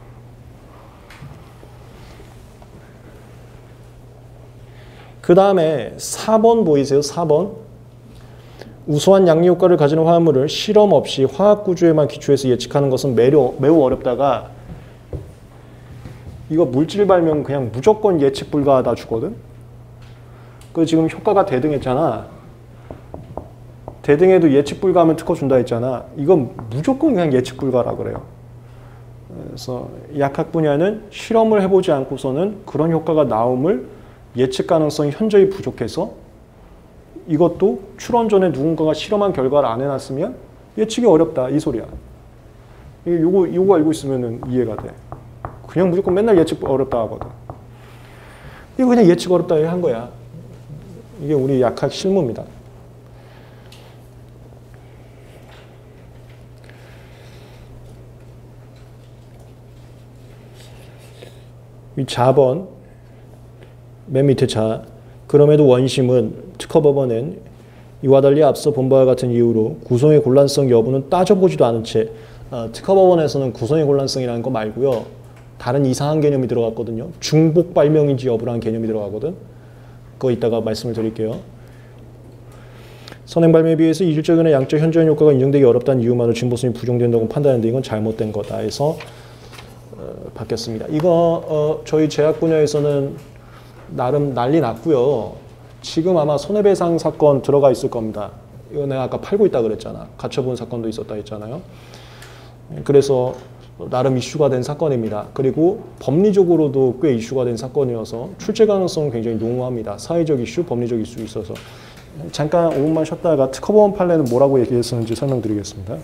그 다음에 4번 보이세요? 4번. 우수한 양리 효과를 가지는 화합물을 실험 없이 화학 구조에만 기초해서 예측하는 것은 매우 어렵다가 이거 물질 발명 그냥 무조건 예측 불가하다 주거든. 그 지금 효과가 대등했잖아. 대등해도 예측 불가하면 특허 준다 했잖아. 이건 무조건 그냥 예측 불가라 그래요. 그래서 약학 분야는 실험을 해보지 않고서는 그런 효과가 나옴을 예측 가능성이 현저히 부족해서 이것도 출원 전에 누군가가 실험한 결과를 안 해놨으면 예측이 어렵다 이 소리야. 요거 알고 있으면 이해가 돼. 그냥 무조건 맨날 예측 어렵다 하거든. 이거 그냥 예측 어렵다 한 거야. 이게 우리 약학 실무입니다. 이 자번 맨 밑에 자, 그럼에도 원심은 특허법원은 이와 달리 앞서 본 바와 같은 이유로 구성의 곤란성 여부는 따져보지도 않은 채 특허법원에서는 구성의 곤란성이라는 거 말고요. 다른 이상한 개념이 들어갔거든요. 중복 발명인지 여부라는 개념이 들어가거든. 그거 이따가 말씀을 드릴게요. 선행 발명에 비해서 이질적이나 양적 현저한 효과가 인정되기 어렵다는 이유만으로 진보성이 부정된다고 판단하는데 이건 잘못된 거다 해서 바뀌었습니다. 이거 저희 제약 분야에서는 나름 난리 났고요. 지금 아마 손해배상 사건 들어가 있을 겁니다. 이거 내가 아까 팔고 있다 그랬잖아. 가처분 사건도 있었다 했잖아요. 그래서 나름 이슈가 된 사건입니다. 그리고 법리적으로도 꽤 이슈가 된 사건이어서 출제 가능성은 굉장히 농후합니다. 사회적 이슈, 법리적 이슈 있어서. 잠깐 5분만 쉬었다가 특허법원 판례는 뭐라고 얘기했었는지 설명드리겠습니다.